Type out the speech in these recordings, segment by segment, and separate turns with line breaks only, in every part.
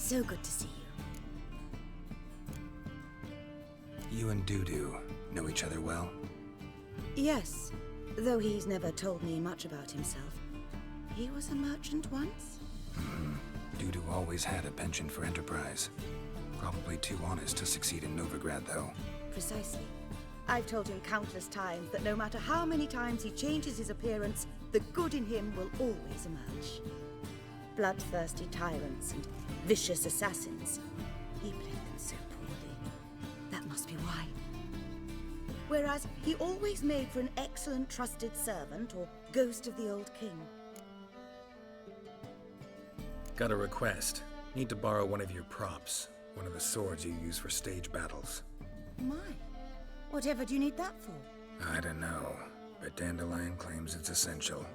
So good to see you.
You and Dudu know each other well?
Yes, though he's never told me much about himself. He was a merchant once?
Dudu always had a penchant for enterprise. Probably too honest to succeed in Novigrad, though.
Precisely. I've told him countless times that no matter how many times he changes his appearance, the good in him will always emerge. Bloodthirsty tyrants and vicious assassins. He played them so poorly. That must be why. Whereas he always made for an excellent trusted servant or ghost of the old king.
Got a request. Need to borrow one of your props. One of the swords you use for stage battles.
My. Whatever do you need that for?
I don't know, but Dandelion claims it's essential.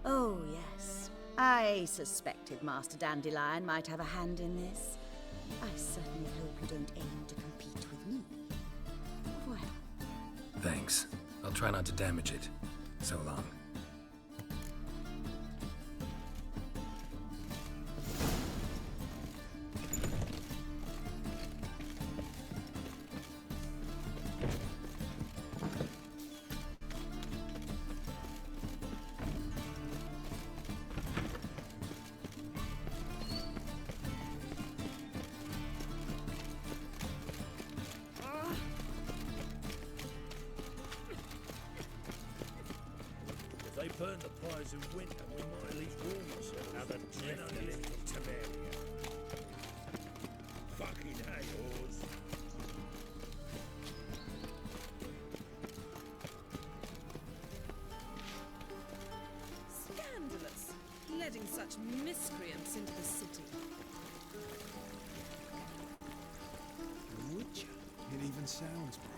Oh, yes. I suspected Master Dandelion might have a hand in this. I certainly hope you don't aim to compete with me. Well.
Thanks. I'll try not to damage it. So long.
They burn the pyres in winter, we might at least warm ourselves. Have a drift a little Temeria. Fucking hay, oars.
Scandalous, letting such miscreants into the city.
Would you? It even sounds proud.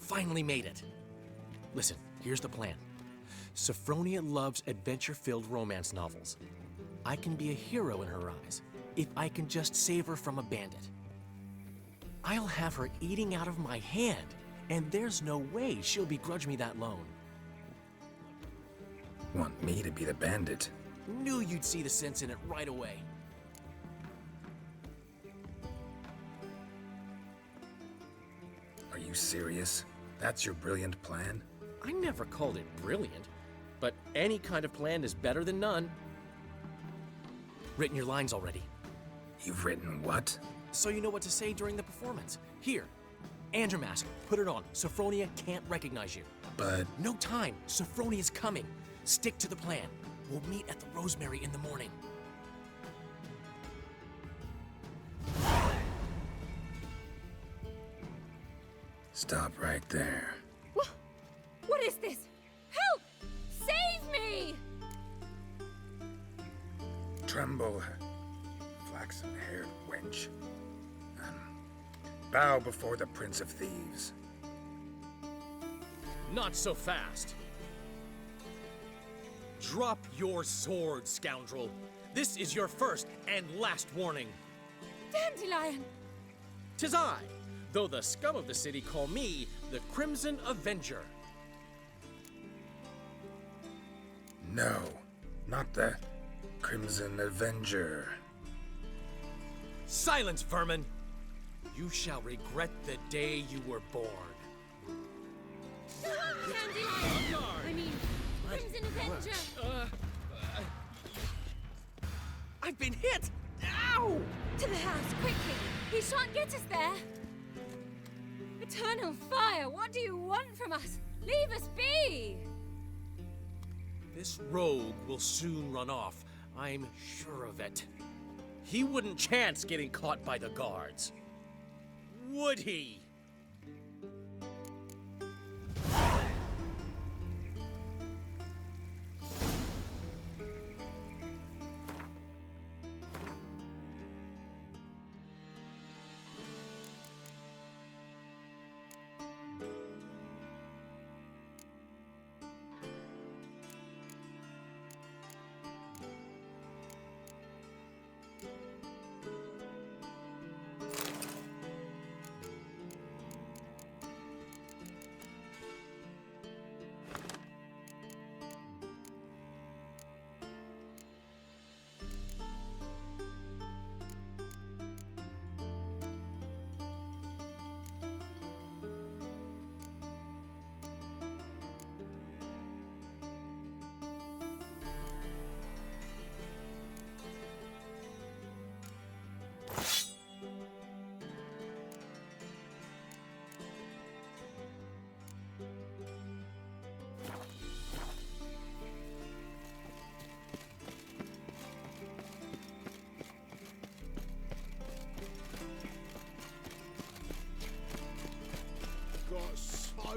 Finally made it. Listen, here's the plan. Sophronia loves adventure-filled romance novels. I can be a hero in her eyes if I can just save her from a bandit. I'll have her eating out of my hand, and there's no way she'll begrudge me that loan.
Want me to be the bandit?
Knew you'd see the sense in it right away.
Are you serious? That's your brilliant plan?
I never called it brilliant, but any kind of plan is better than none. Written your lines already.
You've written what?
So you know what to say during the performance. Here, and your mask. Put it on. Sophronia can't recognize you.
But...
No time. Sophronia's coming. Stick to the plan. We'll meet at the Rosemary in the morning.
Stop right there.
What is this? Help! Save me!
Tremble, flaxen-haired wench. Bow before the Prince of Thieves.
Not so fast. Drop your sword, scoundrel. This is your first and last warning.
Dandelion!
'Tis I, though the scum of the city call me the Crimson Avenger.
No, not the Crimson Avenger.
Silence, vermin! You shall regret the day you were born.
Dandelion! I mean, Crimson Avenger!
I've been hit! Ow!
To the house, quickly! He shan't get us there! Eternal fire, what do you want from us? Leave us be!
This rogue will soon run off. I'm sure of it. He wouldn't chance getting caught by the guards. Would he?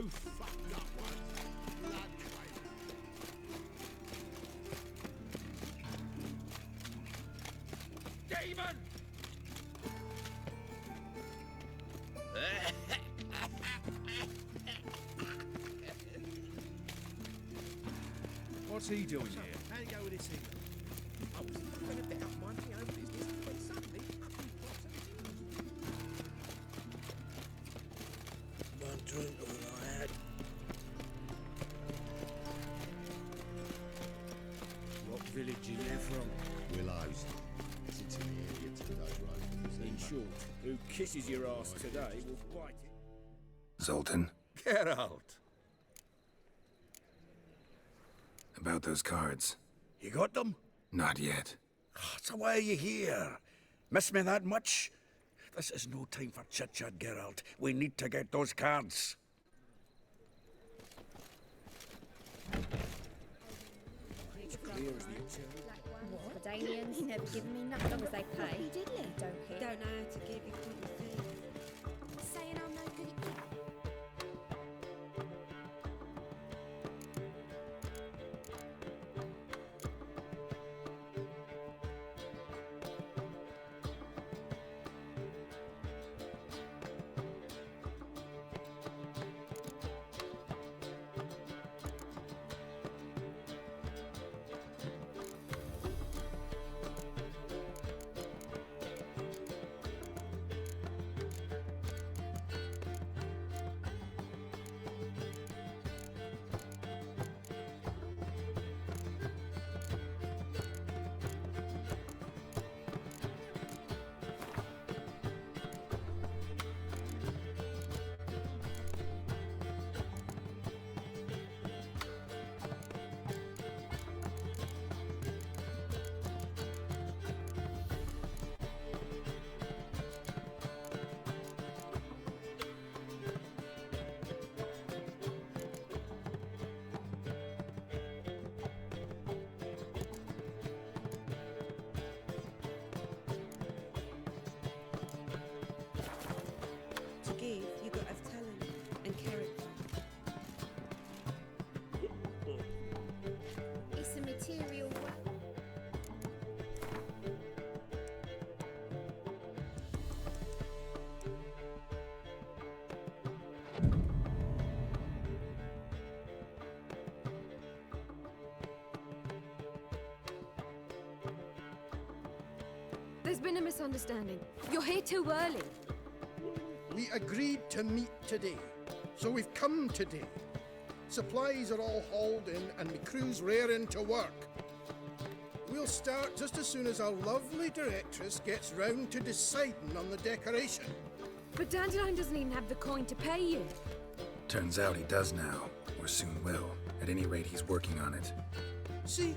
both fucked up once. Blood traitor. Demon!
What's he doing here?
How do you go with this either? I was going to bet up my own business, but suddenly, one drink all I had. What village are you from?
Willows. Sits in the area to the road.
In short, who kisses your ass today will bite it.
Zoltan,
Geralt,
about those cards.
you got them?
Not yet.
So why are you here? Miss me that much? This is no time for chit-chat, Geralt. We need to get those cards.
Danians, you never given me nothing as they pay. Diddly. Don't care.
Don't know how to give you good fee.
Saying I'm no good at it.
To give, you got to have talent and character.
It's a material one.
There's been a misunderstanding. You're here too early.
We agreed to meet today, so we've come today. Supplies are all hauled in and the crew's raring to work. We'll start just as soon as our lovely directress gets round to deciding on the decoration.
But Dandelion doesn't even have the coin to pay you.
Turns out he does now, or soon will. At any rate, he's working on it.
See,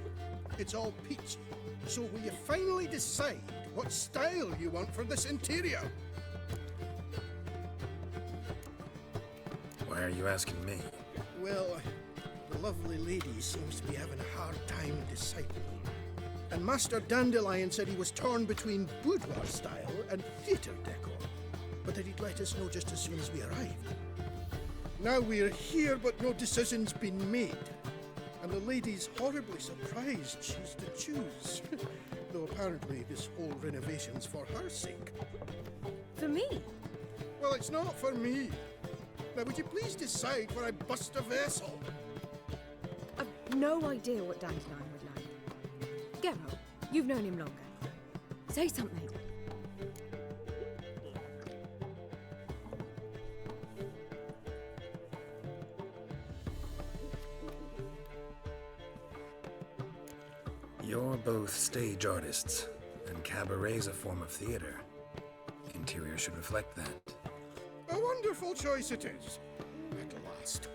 it's all peachy. So will you finally decide what style you want for this interior?
Why are you asking me?
Well, the lovely lady seems to be having a hard time deciding. And Master Dandelion said he was torn between boudoir style and theatre decor, but that he'd let us know just as soon as we arrived. Now we're here, but no decision's been made. And the lady's horribly surprised she's to choose. Though apparently this whole renovation's for her sake.
For me?
Well, it's not for me. Now, would you please decide where I bust a vessel?
I've no idea what Dandelion would like. Geralt, you've known him longer. Say something.
You're both stage artists, and cabaret's a form of theater. Interior should reflect that.
A wonderful choice it is. At last.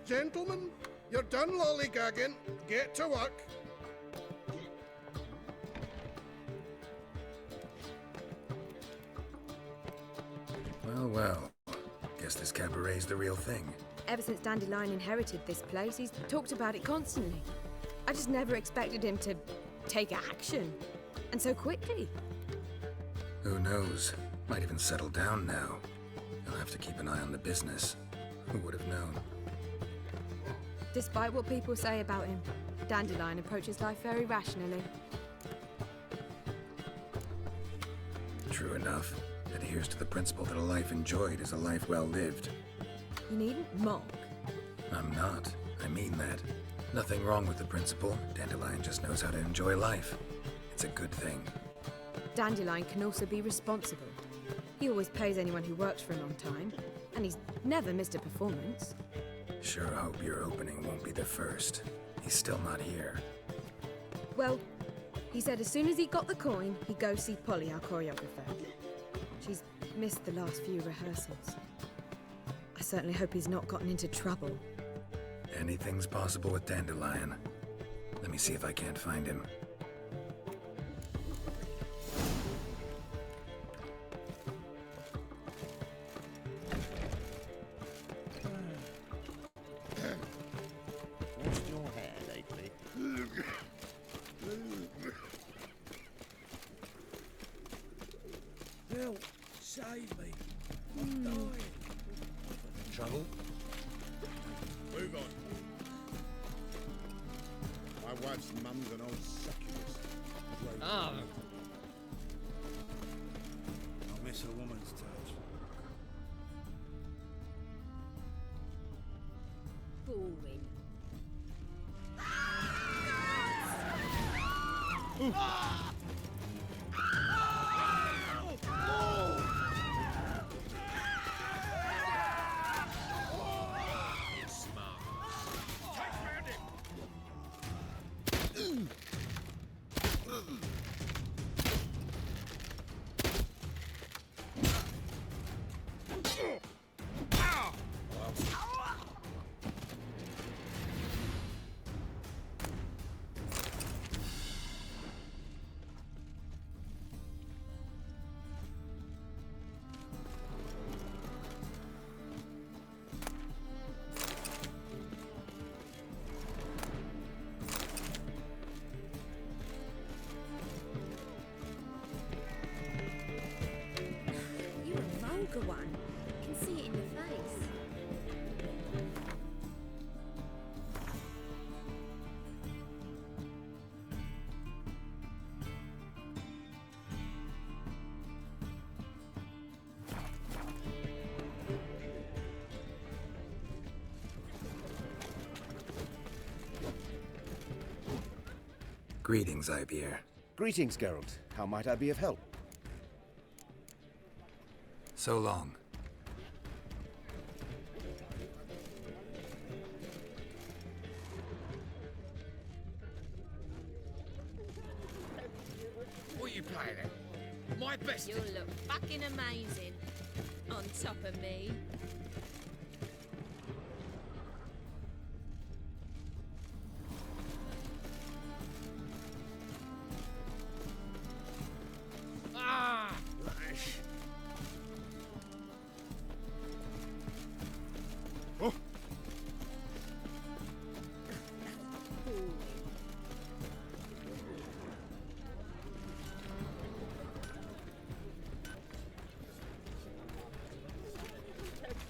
Gentlemen, you're done lollygagging. Get to work.
Well, well. Guess this cabaret's the real thing.
Ever since Dandelion inherited this place, he's talked about it constantly. I just never expected him to take action. And so quickly.
Who knows? Might even settle down now. He'll have to keep an eye on the business. Who would have known?
Despite what people say about him, Dandelion approaches life very rationally.
True enough. Adheres to the principle that a life enjoyed is a life well lived.
You needn't mock.
I'm not. I mean that. Nothing wrong with the principle. Dandelion just knows how to enjoy life. It's a good thing.
Dandelion can also be responsible. He always pays anyone who works for him on time, and he's never missed a performance.
Sure hope your opening won't be the first. He's still not here.
Well, he said as soon as he got the coin, he'd go see Polly, our choreographer. She's missed the last few rehearsals. I certainly hope he's not gotten into trouble.
Anything's possible with Dandelion. Let me see if I can't find him.
Washed your hair lately?
Help! Save me! I'm dying!
Trouble?
Move on.
My wife's mum's an old succubus.
Ah,
I miss a woman's touch.
Boring. You're a vulgar one. I can see it in your face.
Greetings, Ivier.
Greetings, Geralt. How might I be of help?
So long.
What are you playing at? My best.
You'll look fucking amazing on top of me.
Ah!
Oh!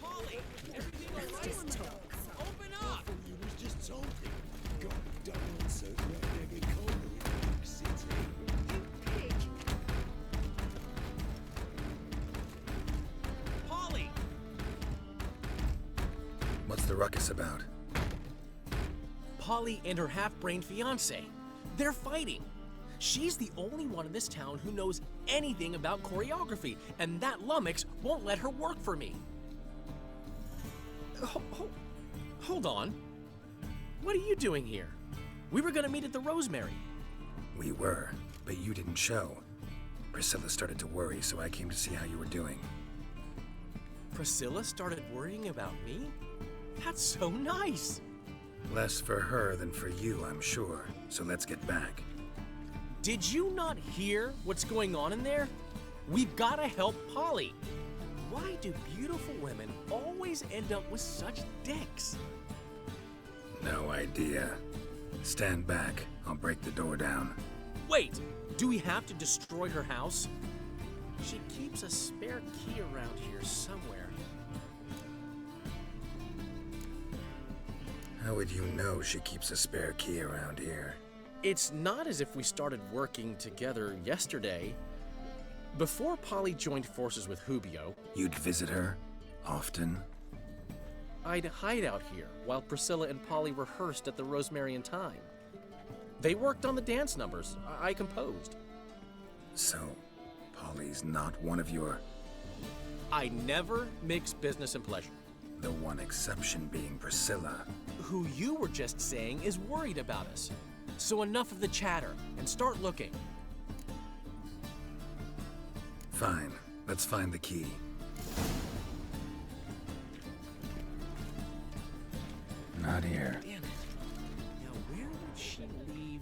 Polly, everything all right? Open up!
You was just talking. God darn, so not get cold in New York City.
Pig.
Polly!
What's the ruckus about?
Polly and her half-brained fiancé. They're fighting. She's the only one in this town who knows anything about choreography, and that lummox won't let her work for me. Hold on. What are you doing here? We were gonna meet at the Rosemary.
We were, but you didn't show. Priscilla started to worry, so I came to see how you were doing.
Priscilla started worrying about me? That's so nice.
Less for her than for you, I'm sure. So let's get back.
Did you not hear what's going on in there? We've gotta help Polly. Why do beautiful women always end up with such dicks?
No idea. Stand back. I'll break the door down.
Wait, do we have to destroy her house? She keeps a spare key around here somewhere.
How would you know she keeps a spare key around here?
It's not as if we started working together yesterday. Before Polly joined forces with Hubio,
You'd visit her? Often?
I'd hide out here while Priscilla and Polly rehearsed at the Rosemary and Thyme. They worked on the dance numbers. I composed.
So, Polly's not one of your...
I never mix business and pleasure.
The one exception being Priscilla.
Who you were just saying is worried about us. So enough of the chatter and start looking.
Fine, let's find the key. Not here.
Damn it. Now where would she leave?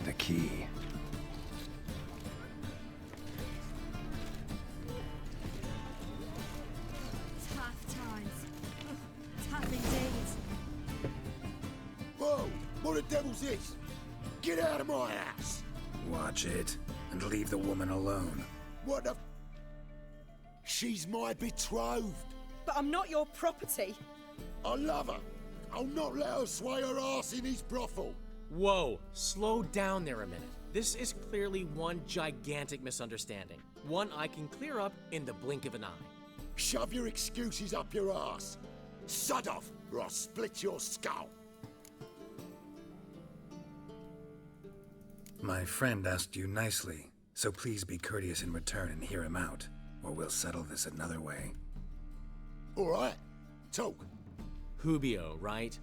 The key.
Tough times. Tough indeed.
Whoa! What the devil's this? Get out of my house!
Watch it, and leave the woman alone.
What the... She's my betrothed.
But I'm not your property.
I love her. I'll not let her sway her ass in his brothel.
Whoa, slow down there a minute. This is clearly one gigantic misunderstanding. One I can clear up in the blink of an eye.
Shove your excuses up your ass. Sod off, or I'll split your skull.
My friend asked you nicely, so please be courteous in return and hear him out, or we'll settle this another way.
All right, talk.
Hubio, right?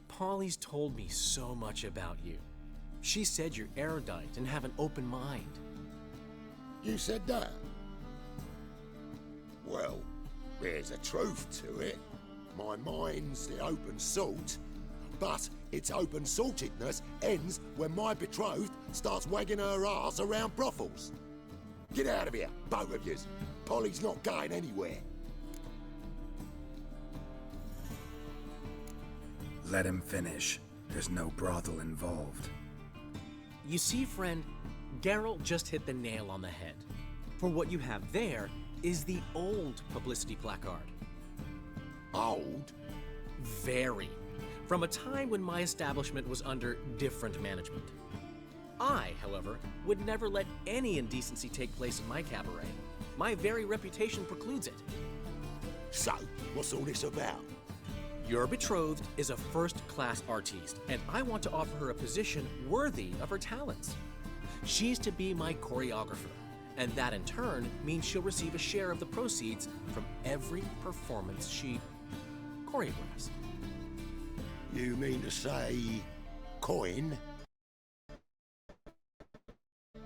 Polly's told me so much about you. She said you're erudite and have an open mind.
You said that? Well, there's a truth to it. My mind's the open salt, but its open saltedness ends when my betrothed starts wagging her ass around brothels. Get out of here, both of yous. Polly's not going anywhere.
Let him finish. There's no brothel involved.
You see, friend, Geralt just hit the nail on the head. For what you have there is the old publicity placard.
Old?
Very. From a time when my establishment was under different management. I, however, would never let any indecency take place in my cabaret. My very reputation precludes it.
So, what's all this about?
Your betrothed is a first-class artiste, and I want to offer her a position worthy of her talents. She's to be my choreographer, and that in turn means she'll receive a share of the proceeds from every performance she choreographs.
You mean to say... coin?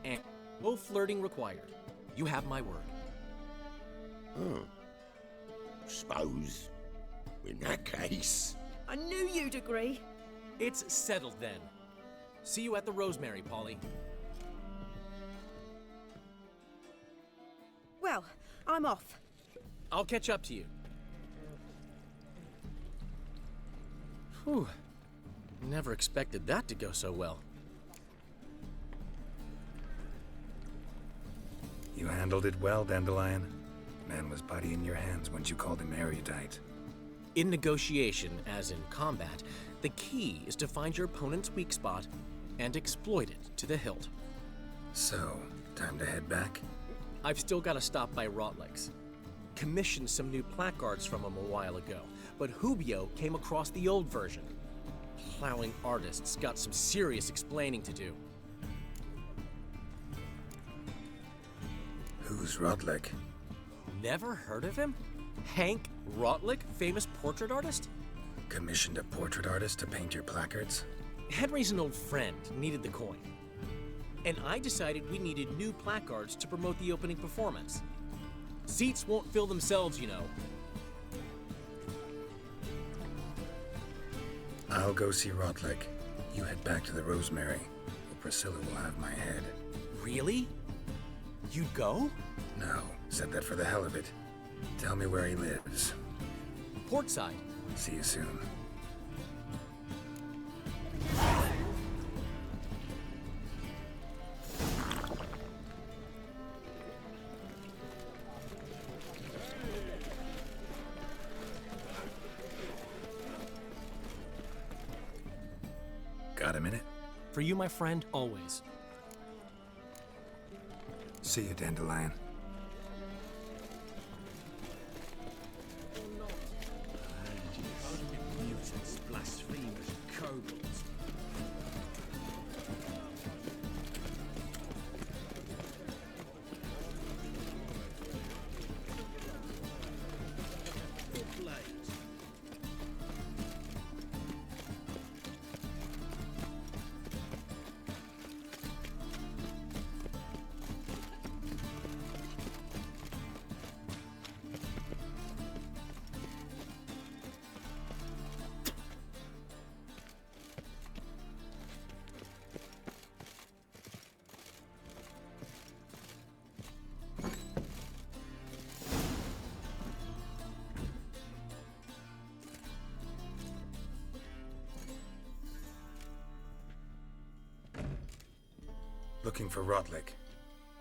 And no flirting required. You have my word.
Suppose... in that case...
I knew you'd agree.
It's settled then. See you at the Rosemary, Polly.
Well, I'm off.
I'll catch up to you. Whew. Never expected that to go so well.
You handled it well, Dandelion. Man was body in your hands once you called him erudite.
In negotiation, as in combat, the key is to find your opponent's weak spot and exploit it to the hilt.
So, time to head back?
I've still got to stop by Rotlick's. Commissioned some new placards from him a while ago, but Hubio came across the old version. Plowing artists got some serious explaining to do.
Who's Rotlick?
Never heard of him? Hank Rotlick, famous portrait artist?
Commissioned a portrait artist to paint your placards?
Henry's an old friend, needed the coin. And I decided we needed new placards to promote the opening performance. Seats won't fill themselves, you know.
I'll go see Rotlick. You head back to the Rosemary, or Priscilla will have my head.
Really? You'd go?
No, said that for the hell of it. Tell me where he lives.
Portside.
See you soon.
For you, my friend, always.
See you, Dandelion.
Mutants, blasphemers, kobolds.
Looking for Rotlick.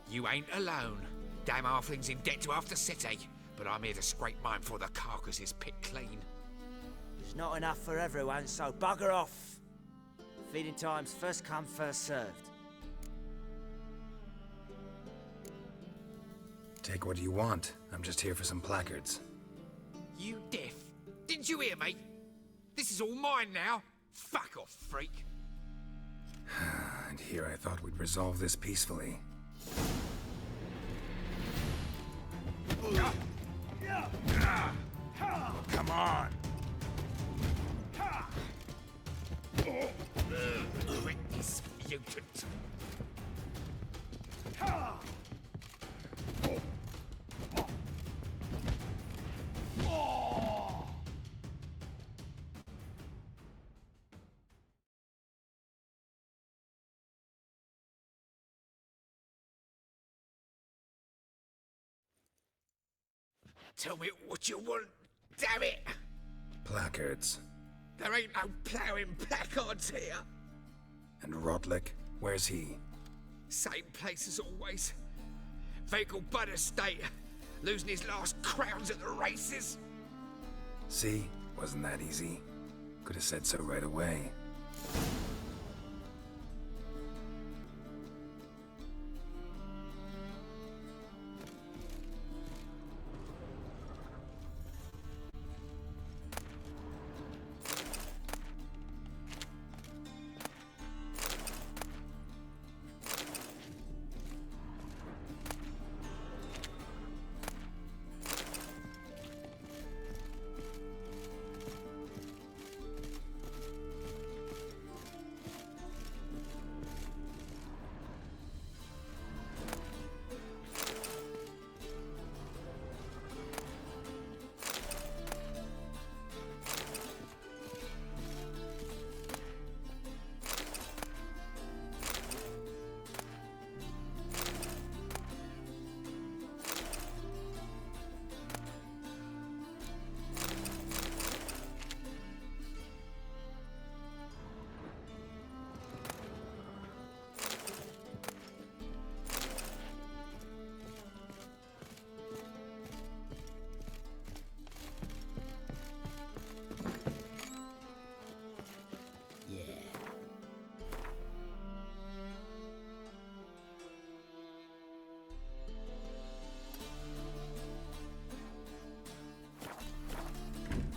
You ain't alone. Damn halfling's in debt to half the city, but I'm here to scrape mine before the carcass is picked clean.
There's not enough for everyone, so bugger off. Feeding time's first come, first served.
Take what you want. I'm just here for some placards.
You deaf? Didn't you hear me? This is all mine now. Fuck off, freak.
And here I thought we'd resolve this peacefully.
Come on!
Quit this mutant! Tell me what you want, damn it!
Placards.
There ain't no ploughing placards here.
And Rotlick? Where's he?
Same place as always. Vehicle bud estate. Losing his last crowns at the races.
See? Wasn't that easy? Could have said so right away.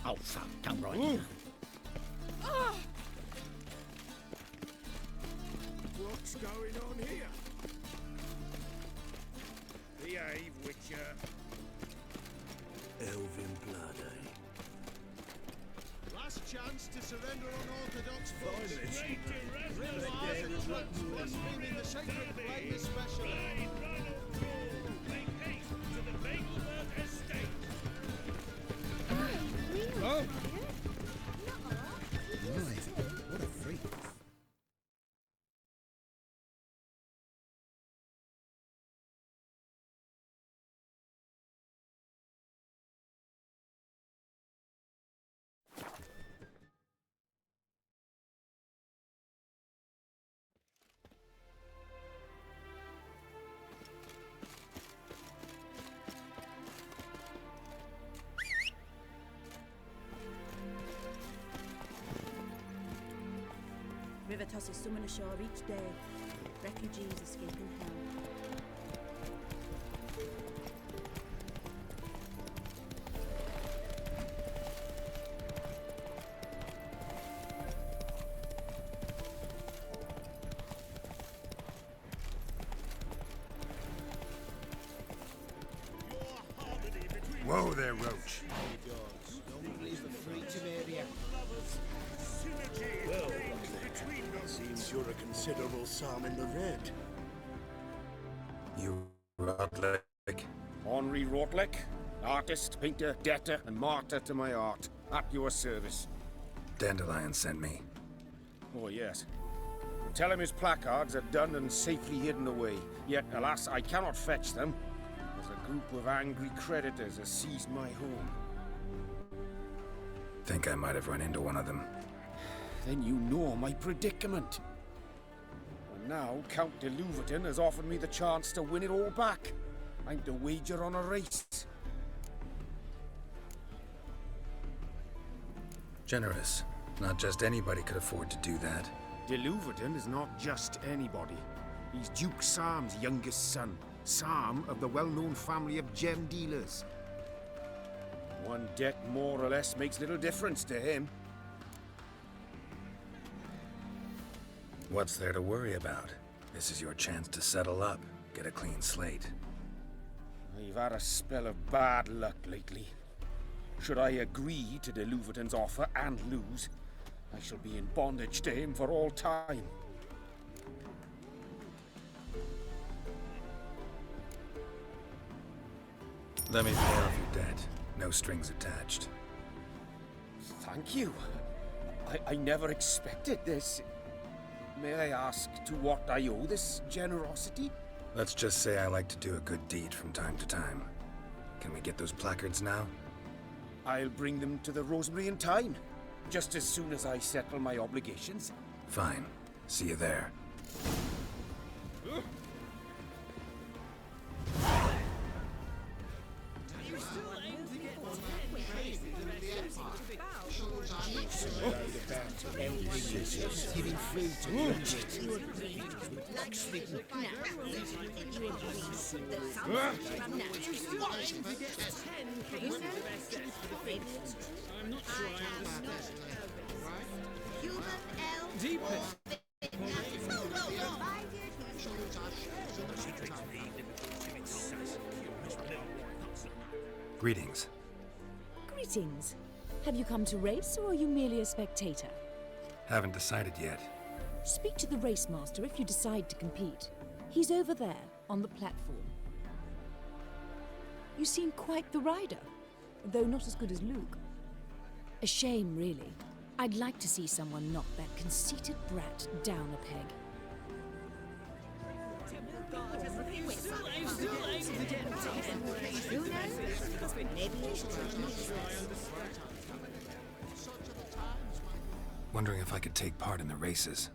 Oh, fuck, come right. What's going on here? Behave, Witcher.
Elven blood, eh?
Last chance to surrender unorthodox force.
Straight to
Renovations, blaspheming the sacred flame especially.
Make haste to the Bagelberg estate.
Oh!
What a freak.
tosses summon ashore each day. Refugees escaping hell.
Whoa there, Roach.
Well, seems you're a considerable psalm in the red.
You Rotlick.
Henri Rotlick, artist, painter, debtor, and martyr to my art. At your service.
Dandelion sent me.
Oh, yes. Tell him his placards are done and safely hidden away. Yet, alas, I cannot fetch them, as a group of angry creditors has seized my home.
Think I might have run into one of them.
Then you know my predicament. And now Count de Louverton has offered me the chance to win it all back. I'm to wager on a race.
Generous. Not just anybody could afford to do that.
De Louverton is not just anybody. He's Duke Sam's youngest son. Sam of the well-known family of gem dealers. One debt more or less makes little difference to him.
What's there to worry about? This is your chance to settle up, get a clean slate.
I've had a spell of bad luck lately. Should I agree to de Louverton's offer and lose, I shall be in bondage to him for all time.
Let me pay off your debt. No strings attached.
Thank you. I never expected this. May I ask to what I owe this generosity?
Let's just say I like to do a good deed from time to time. Can we get those placards now?
I'll bring them to the Rosemary in time, just as soon as I settle my obligations.
Fine. See you there.
Giving food to the injured.
I'm not sure I understand.
Greetings.
Greetings. Have you come to race, or are you merely a spectator?
Haven't decided yet.
Speak to the race master if you decide to compete. He's over there, on the platform. You seem quite the rider, though not as good as Luke. A shame, really. I'd like to see someone knock that conceited brat down a peg.
Wondering if I could take part in the races.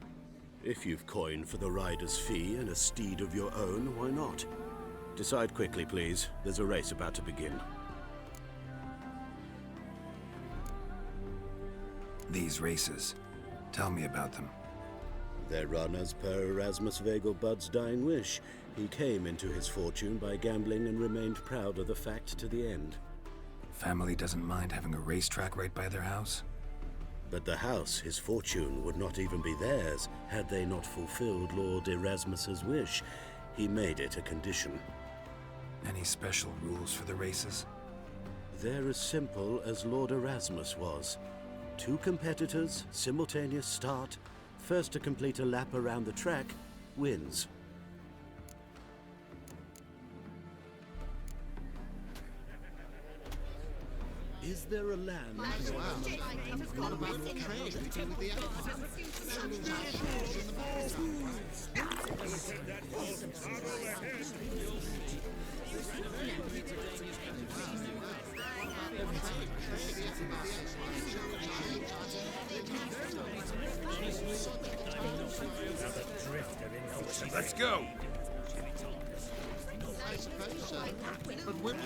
If you've coin for the rider's fee and a steed of your own, why not? Decide quickly, please. There's a race about to begin.
These races. Tell me about them.
They're run as per Erasmus Vegelbud's dying wish. He came into his fortune by gambling and remained proud of the fact to the end.
Family doesn't mind having a racetrack right by their house?
But the house, his fortune, would not even be theirs had they not fulfilled Lord Erasmus's wish. He made it a condition.
Any special rules for the races?
They're as simple as Lord Erasmus was. 2 competitors, simultaneous start. First to complete a lap around the track wins.
Is there a land?
Let's go!
I suppose so. But when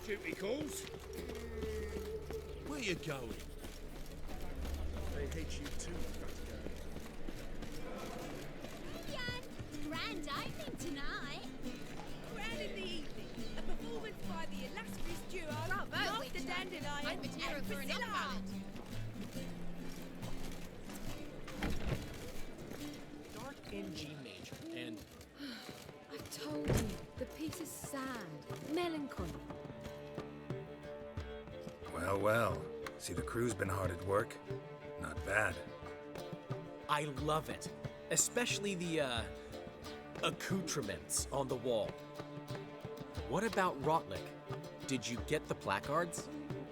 Duty calls. Where you going? They hate you too,
Grand opening tonight.
Grand in the evening. A performance by the illustrious duo Master Dandelion
I'd material
and
for an
Priscilla.
Dark in G major, and
I've told you, the piece is sad, melancholy.
Well, well. See, the crew's been hard at work. Not bad.
I love it. Especially the, accoutrements on the wall. What about Rotlick? Did you get the placards?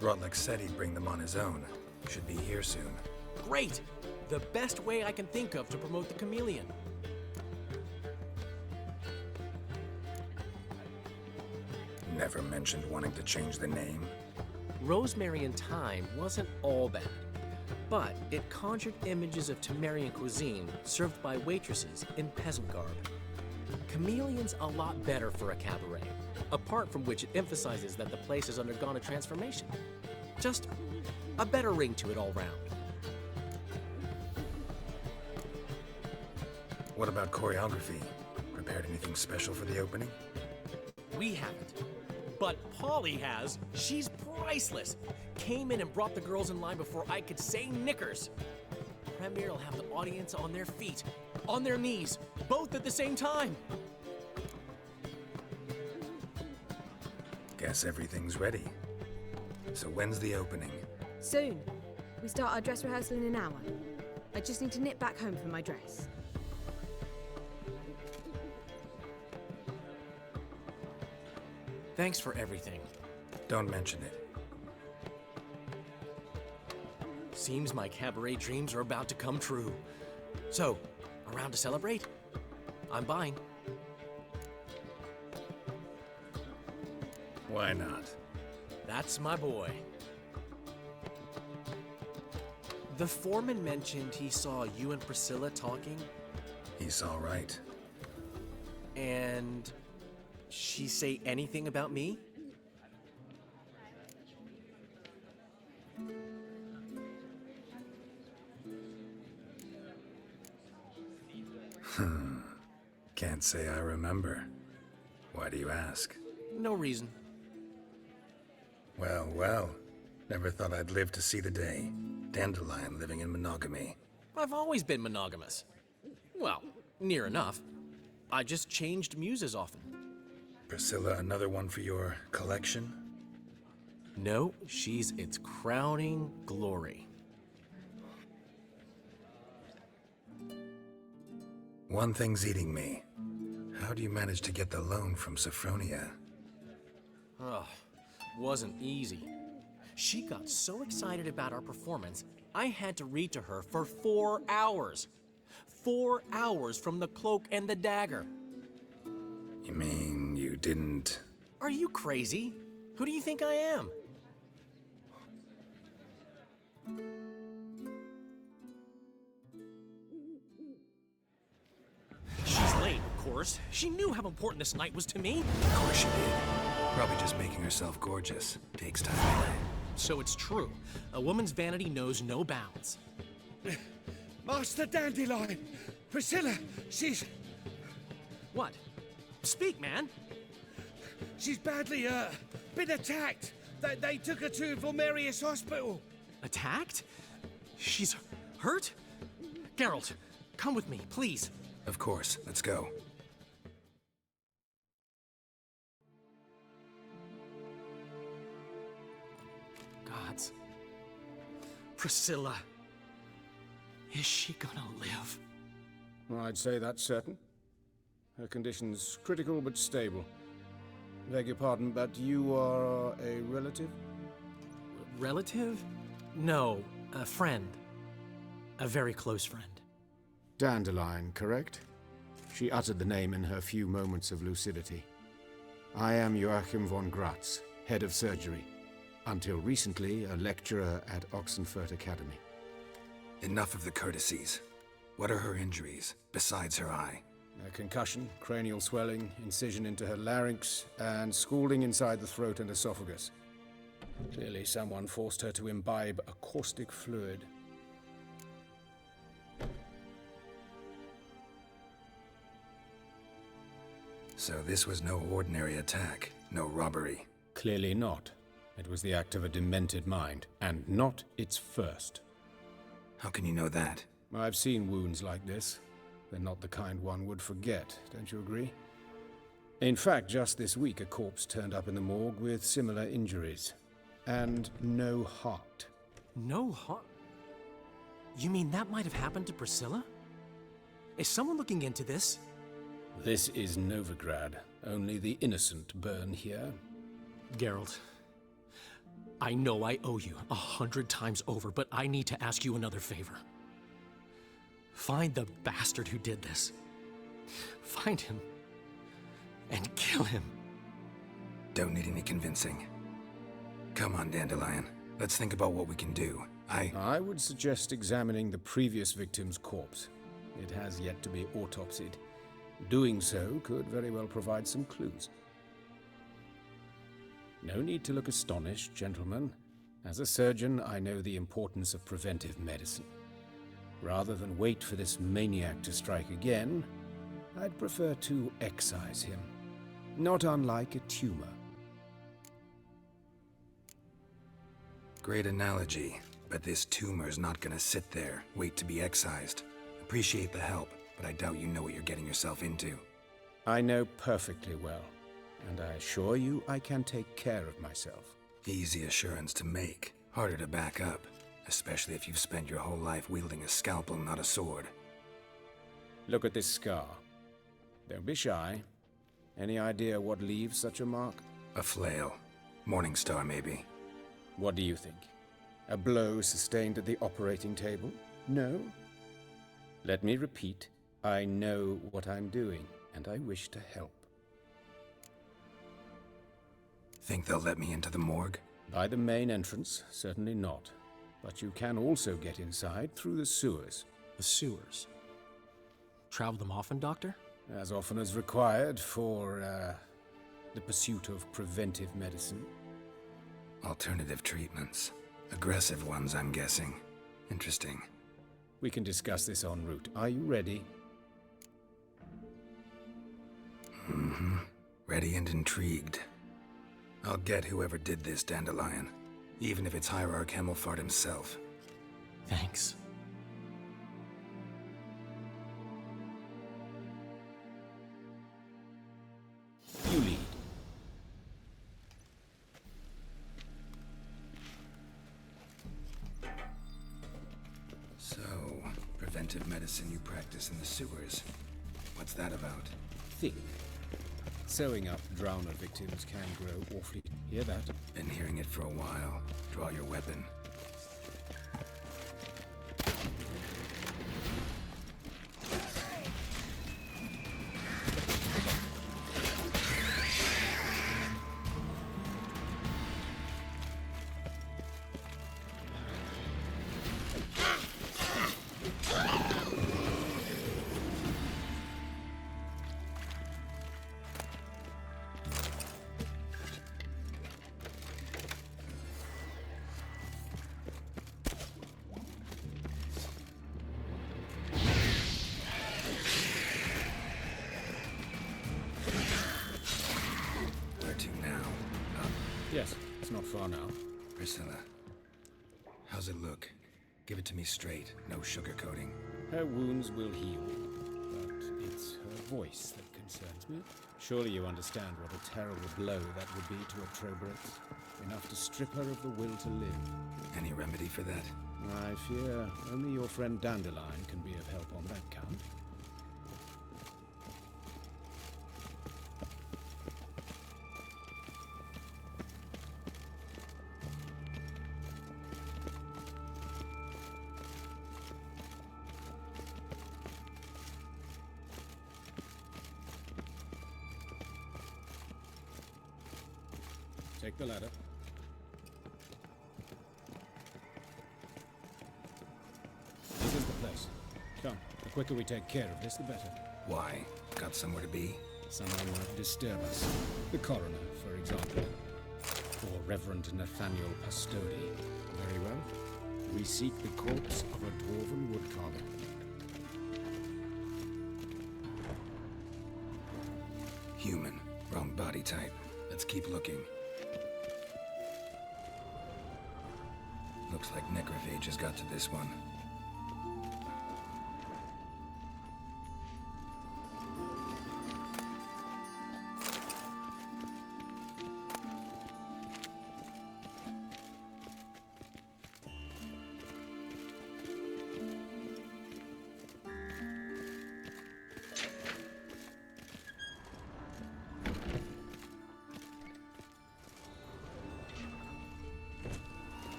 Rotlick said he'd bring them on his own. Should be here soon.
Great! The best way I can think of to promote the chameleon.
Never mentioned wanting to change the name.
Rosemary and Thyme wasn't all bad, but it conjured images of Temerian cuisine served by waitresses in peasant garb. Chameleon's a lot better for a cabaret, apart from which it emphasizes that the place has undergone a transformation. Just a better ring to it all round.
What about choreography? Prepared anything special for the opening?
We haven't. But Polly has. She's priceless. Came in and brought the girls in line before I could say knickers. Premier will have the audience on their feet, on their knees, both at the same time.
Guess everything's ready. So when's the opening?
Soon. We start our dress rehearsal in an hour. I just need to nip back home for my dress.
Thanks for everything.
Don't mention it.
Seems my cabaret dreams are about to come true. So, around to celebrate? I'm buying.
Why not?
That's my boy. The foreman mentioned he saw you and Priscilla talking.
He saw right.
And she say anything about me?
Can't say I remember. Why do you ask?
No reason.
Well, well. Never thought I'd live to see the day. Dandelion living in monogamy.
I've always been monogamous. Well, near enough. I just changed muses often.
Priscilla, another one for your collection?
No, she's its crowning glory.
One thing's eating me. How do you manage to get the loan from Sophronia?
Ugh, wasn't easy. She got so excited about our performance, I had to read to her for 4 hours. 4 hours from the Cloak and the Dagger.
You mean you didn't...
Are you crazy? Who do you think I am? She's late, of course. She knew how important this night was to me.
Of course she did. Probably just making herself gorgeous. Takes time anyway.
So it's true. A woman's vanity knows no bounds.
Master Dandelion! Priscilla, she's...
What? Speak, man.
She's badly, been attacked. They took her to Vulmerius Hospital.
Attacked? She's hurt? Geralt, come with me, please.
Of course. Let's go.
Gods. Priscilla. Is she gonna live?
I'd say that's certain. Her condition's critical but stable. Beg your pardon, but you are a relative?
Relative? No, a friend. A very close friend.
Dandelion, correct? She uttered the name in her few moments of lucidity. I am Joachim von Gratz, head of surgery. Until recently, a lecturer at Oxenfurt Academy.
Enough of the courtesies. What are her injuries, besides her eye?
A concussion, cranial swelling, incision into her larynx, and scalding inside the throat and esophagus. Clearly someone forced her to imbibe a caustic fluid.
So this was no ordinary attack, no robbery.
Clearly not. It was the act of a demented mind, and not its first.
How can you know that?
I've seen wounds like this. They're not the kind one would forget, don't you agree? In fact, just this week a corpse turned up in the morgue with similar injuries. And no heart.
No heart? You mean that might have happened to Priscilla? Is someone looking into this?
This is Novigrad. Only the innocent burn here.
Geralt, I know I owe you 100 times over, but I need to ask you another favor. Find the bastard who did this. Find him and kill him.
Don't need any convincing. Come on, Dandelion. Let's think about what we can do.
I would suggest examining the previous victim's corpse. It has yet to be autopsied. Doing so could very well provide some clues. No need to look astonished, gentlemen. As a surgeon, I know the importance of preventive medicine. Rather than wait for this maniac to strike again, I'd prefer to excise him. Not unlike a tumor.
Great analogy, but this tumor's not gonna sit there, wait to be excised. Appreciate the help, but I doubt you know what you're getting yourself into.
I know perfectly well, and I assure you I can take care of myself.
Easy assurance to make, harder to back up, especially if you've spent your whole life wielding a scalpel, not a sword.
Look at this scar. Don't be shy. Any idea what leaves such a mark?
A flail. Morning Star, maybe.
What do you think? A blow sustained at the operating table? No? Let me repeat. I know what I'm doing, and I wish to help.
Think they'll let me into the morgue?
By the main entrance, certainly not. But you can also get inside through the sewers.
The sewers? Travel them often, Doctor?
As often as required for, the pursuit of preventive medicine.
Alternative treatments. Aggressive ones, I'm guessing. Interesting.
We can discuss this en route. Are you ready?
Mm-hmm. Ready and intrigued. I'll get whoever did this, Dandelion. Even if it's Hierarch Hemmelfart himself.
Thanks.
You lead.
So, preventive medicine you practice in the sewers. What's that about?
Think. Sewing up drowner victims can grow awfully... Hear that?
Been hearing it for a while. Draw your weapon.
Yes, it's not far now.
Priscilla, how's it look? Give it to me straight, no sugarcoating.
Her wounds will heal, but it's her voice that concerns me. Surely you understand what a terrible blow that would be to a Trobrex. Enough to strip her of the will to live.
Any remedy for that?
I fear only your friend Dandelion can be of help on that count. Take the ladder. This is the place. Come, the quicker we take care of this, the better.
Why? Got somewhere to be?
Someone might disturb us. The coroner, for example. Or Reverend Nathaniel Pastodi. Very well. We seek the corpse of a dwarven woodcarver.
Human. Wrong body type. Let's keep looking. Looks like necrophages got to this one.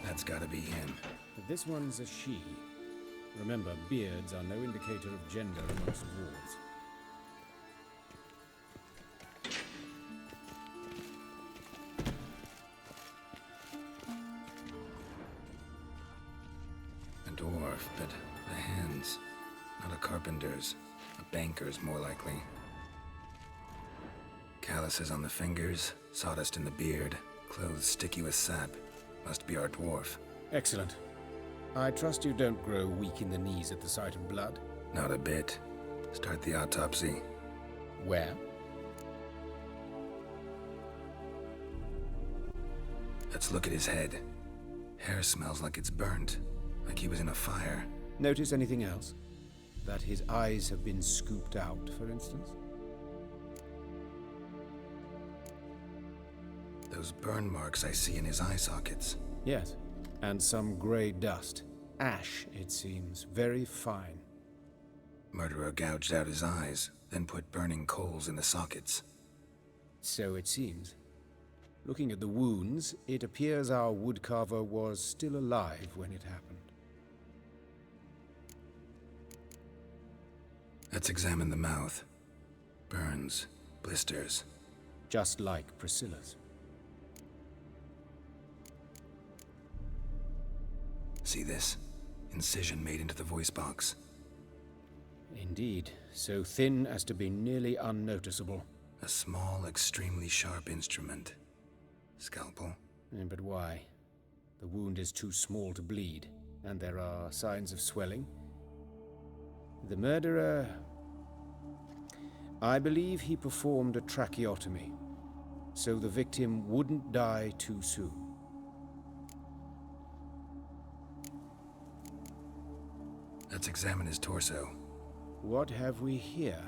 That's gotta be him.
But this one's a she. Remember, beards are no indicator of gender amongst dwarves.
A dwarf, but the hands. Not a carpenter's. A banker's, more likely. Calluses on the fingers, sawdust in the beard, clothes sticky with sap. Must be our dwarf.
Excellent. I trust you don't grow weak in the knees at the sight of blood?
Not a bit. Start the autopsy.
Where?
Let's look at his head. Hair smells like it's burnt, like he was in a fire.
Notice anything else? That his eyes have been scooped out, for instance?
Those burn marks I see in his eye sockets.
Yes, and some grey dust. Ash, it seems. Very fine.
Murderer gouged out his eyes, then put burning coals in the sockets.
So it seems. Looking at the wounds, it appears our woodcarver was still alive when it happened.
Let's examine the mouth. Burns, blisters.
Just like Priscilla's.
See this? Incision made into the voice box.
Indeed, so thin as to be nearly unnoticeable.
A small, extremely sharp instrument. Scalpel.
But why? The wound is too small to bleed, and there are signs of swelling. The murderer... I believe he performed a tracheotomy, so the victim wouldn't die too soon.
Let's examine his torso.
What have we here?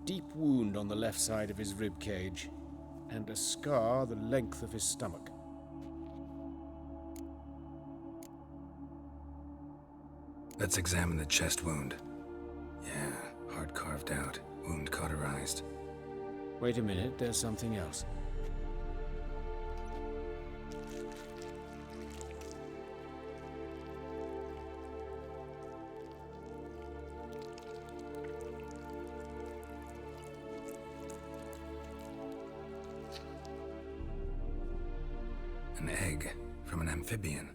Deep wound on the left side of his rib cage, and a scar the length of his stomach.
Let's examine the chest wound. Yeah, heart carved out, wound cauterized.
Wait a minute, there's something else.
An egg from an amphibian.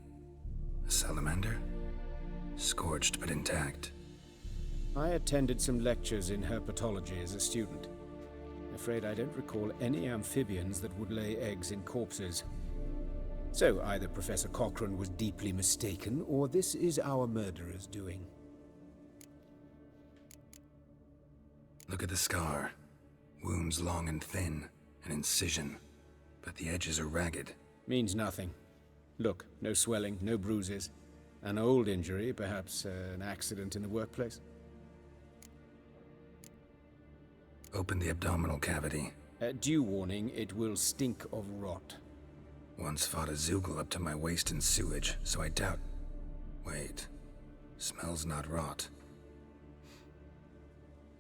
A salamander? Scorched but intact.
I attended some lectures in herpetology as a student. Afraid I don't recall any amphibians that would lay eggs in corpses. So either Professor Cochrane was deeply mistaken, or this is our murderer's doing.
Look at the scar. Wounds long and thin, an incision. But the edges are ragged.
Means nothing. Look, no swelling, no bruises. An old injury, perhaps an accident in the workplace.
Open the abdominal cavity.
Due warning, it will stink of rot.
Once fought a Zoogle up to my waist in sewage, so I doubt... Wait. Smells not rot.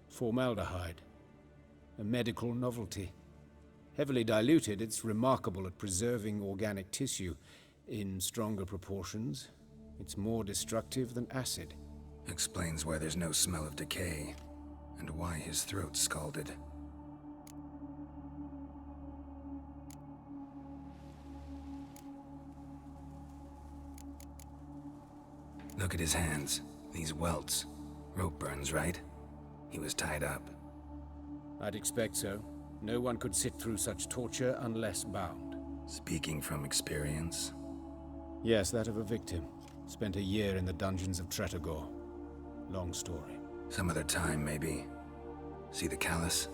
Formaldehyde. A medical novelty. Heavily diluted, it's remarkable at preserving organic tissue. In stronger proportions, it's more destructive than acid.
Explains why there's no smell of decay, and why his throat's scalded. Look at his hands. These welts. Rope burns, right? He was tied up.
I'd expect so. No one could sit through such torture unless bound.
Speaking from experience?
Yes, that of a victim. Spent a year in the dungeons of Tretogor. Long story.
Some other time, maybe. See the callus?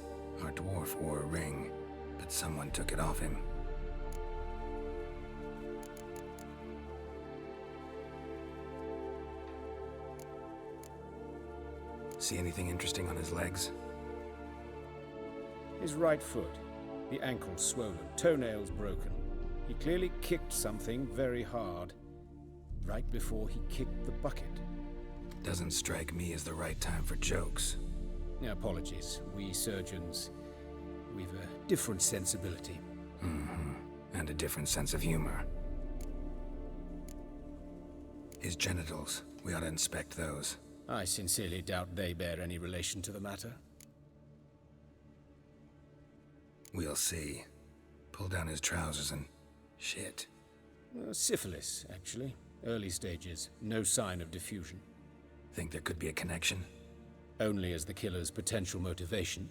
Our dwarf wore a ring, but someone took it off him. See anything interesting on his legs?
His right foot. The ankle swollen, toenails broken. He clearly kicked something very hard. Right before he kicked the bucket.
Doesn't strike me as the right time for jokes.
Apologies. We surgeons, we've a different sensibility.
Mm-hmm. And a different sense of humor. His genitals. We ought to inspect those.
I sincerely doubt they bear any relation to the matter.
We'll see. Pull down his trousers and... shit.
Syphilis, actually. Early stages. No sign of diffusion.
Think there could be a connection?
Only as the killer's potential motivation.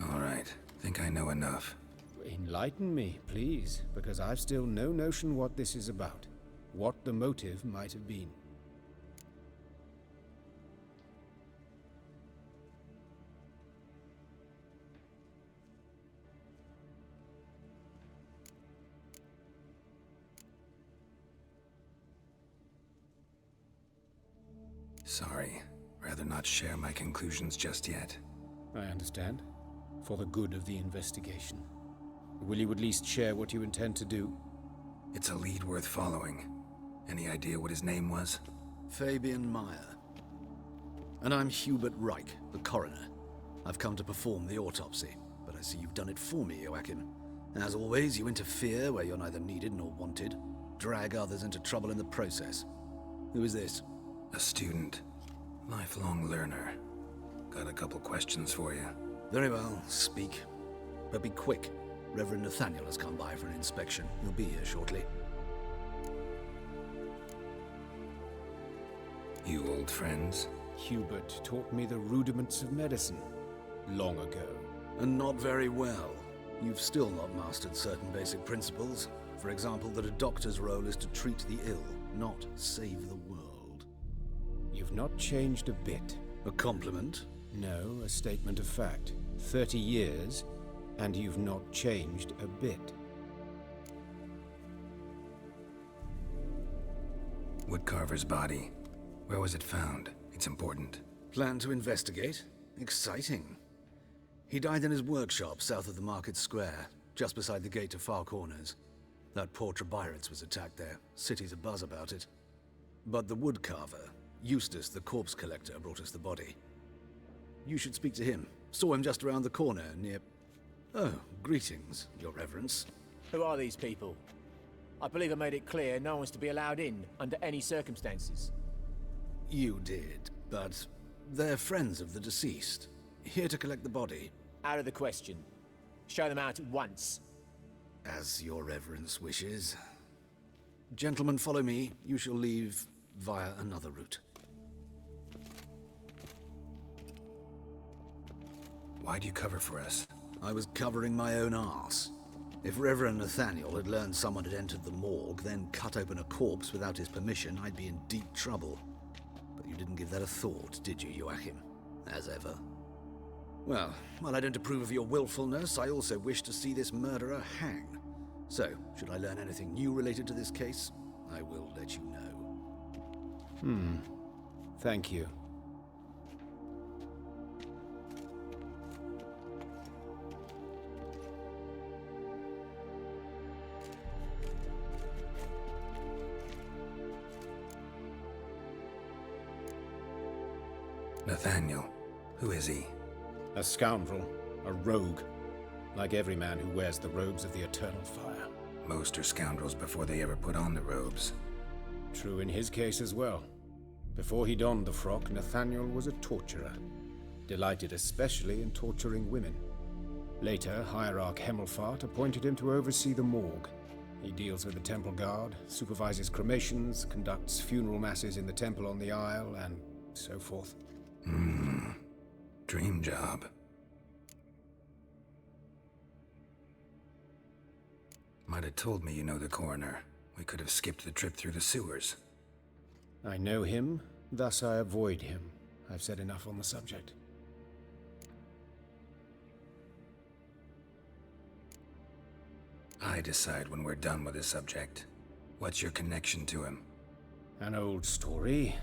All right. Think I know enough.
Enlighten me, please, because I've still no notion what this is about. What the motive might have been.
Sorry. Rather not share my conclusions just yet.
I understand. For the good of the investigation. Will you at least share what you intend to do?
It's a lead worth following. Any idea what his name was?
Fabian Meyer. And I'm Hubert Reich, the coroner. I've come to perform the autopsy, but I see you've done it for me, Joachim. As always, you interfere where you're neither needed nor wanted. Drag others into trouble in the process. Who is this?
A student. Lifelong learner. Got a couple questions for you.
Very well, speak. But be quick. Reverend Nathaniel has come by for an inspection. He'll be here shortly.
You old friends?
Hubert taught me the rudiments of medicine. Long ago.
And not very well. You've still not mastered certain basic principles. For example, that a doctor's role is to treat the ill, not save the world.
You've not changed a bit.
A compliment?
No, a statement of fact. 30 years, and you've not changed a bit.
Woodcarver's body. Where was it found? It's important.
Plan to investigate? Exciting. He died in his workshop south of the market square, just beside the gate to Far Corners. That poor Trebirates was attacked there. City's abuzz about it. But the woodcarver, Eustace the corpse collector, brought us the body. You should speak to him. Saw him just around the corner near... Oh, greetings, Your Reverence.
Who are these people? I believe I made it clear no one's to be allowed in under any circumstances.
You did, but they're friends of the deceased. Here to collect the body.
Out of the question. Show them out at once.
As Your Reverence wishes. Gentlemen, follow me. You shall leave via another route.
Why'd you cover for us?
I was covering my own arse. If Reverend Nathaniel had learned someone had entered the morgue, then cut open a corpse without his permission, I'd be in deep trouble. But you didn't give that a thought, did you, Joachim? As ever. Well, while I don't approve of your willfulness, I also wish to see this murderer hang. So, should I learn anything new related to this case, I will let you know.
Thank you.
Nathaniel. Who is he?
A scoundrel. A rogue. Like every man who wears the robes of the eternal fire.
Most are scoundrels before they ever put on the robes.
True in his case as well. Before he donned the frock, Nathaniel was a torturer. Delighted especially in torturing women. Later, Hierarch Hemmelfart appointed him to oversee the morgue. He deals with the temple guard, supervises cremations, conducts funeral masses in the temple on the Isle, and so forth.
Dream job. Might have told me you know the coroner. We could have skipped the trip through the sewers.
I know him, thus I avoid him. I've said enough on the subject.
I decide when we're done with the subject. What's your connection to him?
An old story,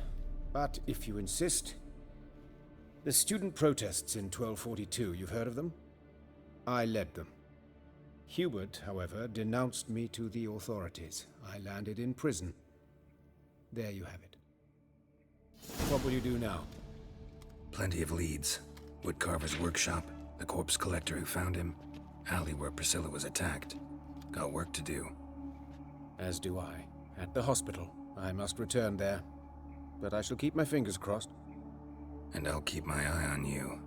but if you insist. The student protests in 1242, you've heard of them? I led them. Hubert, however, denounced me to the authorities. I landed in prison. There you have it. What will you do now?
Plenty of leads. Woodcarver's workshop, the corpse collector who found him, alley where Priscilla was attacked. Got work to do.
As do I. At the hospital. I must return there. But I shall keep my fingers crossed.
And I'll keep my eye on you.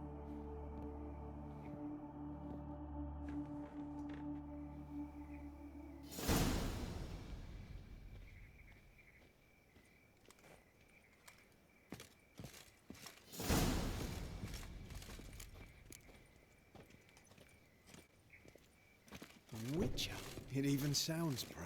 Witcher. It even sounds proud.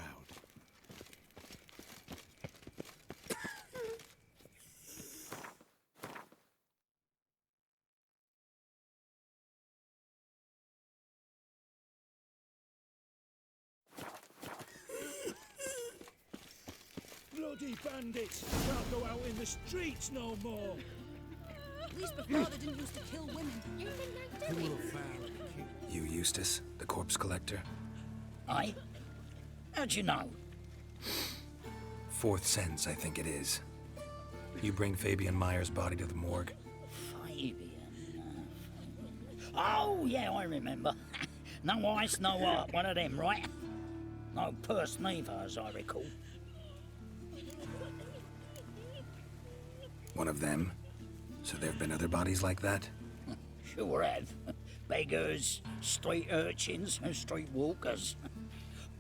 Bloody bandits! Can't go out in the streets no more!
At least before they didn't used to kill women.
You Eustace, the corpse collector?
Aye? How'd you know?
Fourth sense, I think it is. You bring Fabian Meyer's body to the morgue?
Fabian? Oh, yeah, I remember. No ice, no art, one of them, right? No purse neither, as I recall.
One of them? So there've been other bodies like that?
Sure have. Beggars, street urchins, and street walkers.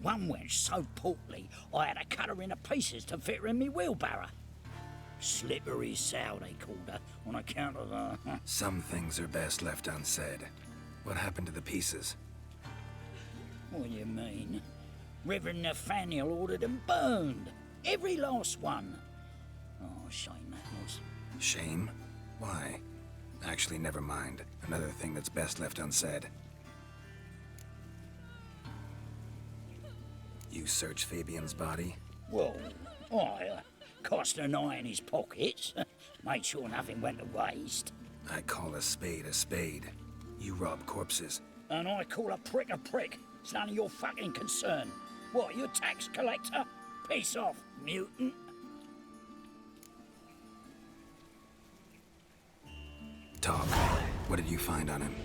One wench so portly, I had to cut her into pieces to fit her in me wheelbarrow. Slippery sow, they called her, on account of her.
Some things are best left unsaid. What happened to the pieces?
What do you mean? Reverend Nathaniel ordered them burned. Every last one. Oh, shame that was.
Shame? Why? Actually, never mind. Another thing that's best left unsaid. You searched Fabian's body?
Well, I cast an eye in his pockets. Made sure nothing went to waste.
I call a spade a spade. You rob corpses.
And I call a prick a prick. It's none of your fucking concern. What, you a tax collector? Piss off, mutant.
Talk. What did you find on him?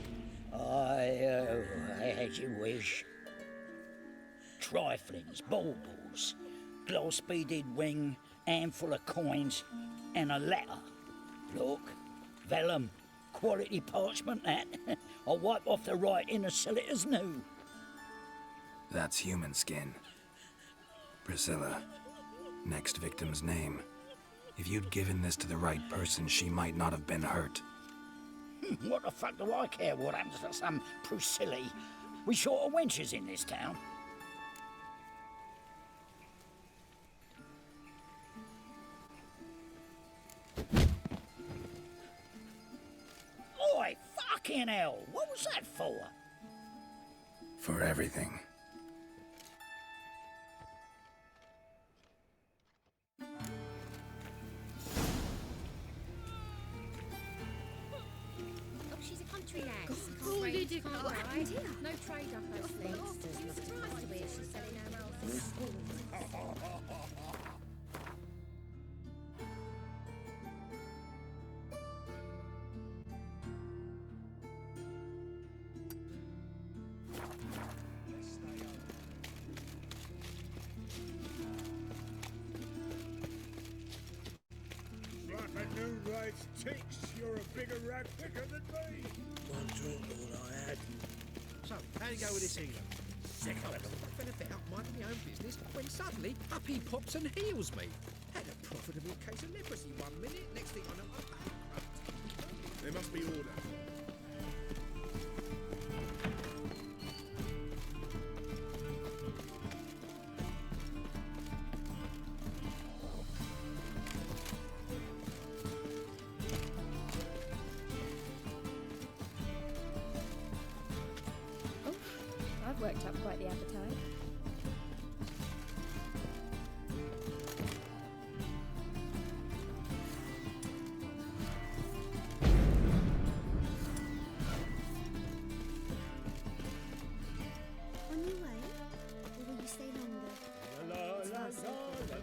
As you wish. Triflings, baubles, glass-beaded ring, handful of coins, and a letter. Look, vellum, quality parchment that. I'll wipe off the writing and sell it as new.
That's human skin. Priscilla. Next victim's name. If you'd given this to the right person, she might not have been hurt.
What the fuck do I care what happens to some Priscilla? We short of wenches in this town. Oi, fucking hell! What was that for?
For everything.
She's a country lass.
Oh, did you
Can't
what
ride.
happened here?
No trade up her sleeves. That's the way she's selling her roses.
Afternoon rides ticks. You're a bigger rat picker than me.
One drink, all I had. So, how'd it go with this healer? Sick of it. I've been a bit out minding my own business when suddenly up he pops and heals me. Had a profitable case of leprosy 1 minute, next thing I know I'm bankrupt.
There must be order.
I've worked up quite the appetite.
On your way? Or will you stay longer? It's far safer.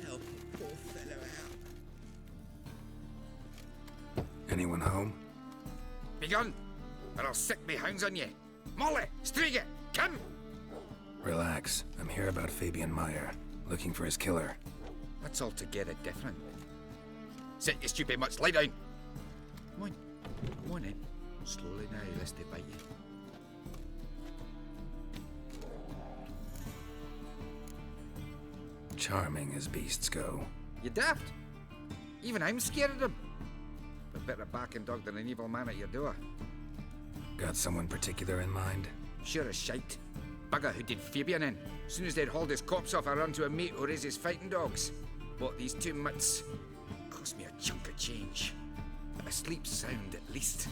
Help a poor fellow out.
Anyone home?
Begone, or I'll sick me hounds on you. Molly, Striga, come!
Relax. I'm here about Fabian Meyer, looking for his killer.
That's altogether different. Sit, you stupid mutts, lie down. Come on in. Slowly now, lest they bite you.
Charming as beasts go.
You daft? Even I'm scared of them. A better barking dog than an evil man at your door.
Got someone particular in mind?
Sure as shite. Bugger who did Fabian in. As soon as they'd hauled his corpse off, I ran to a mate who raises fighting dogs. Bought these 2 mutts. Cost me a chunk of change. But I sleep sound at least.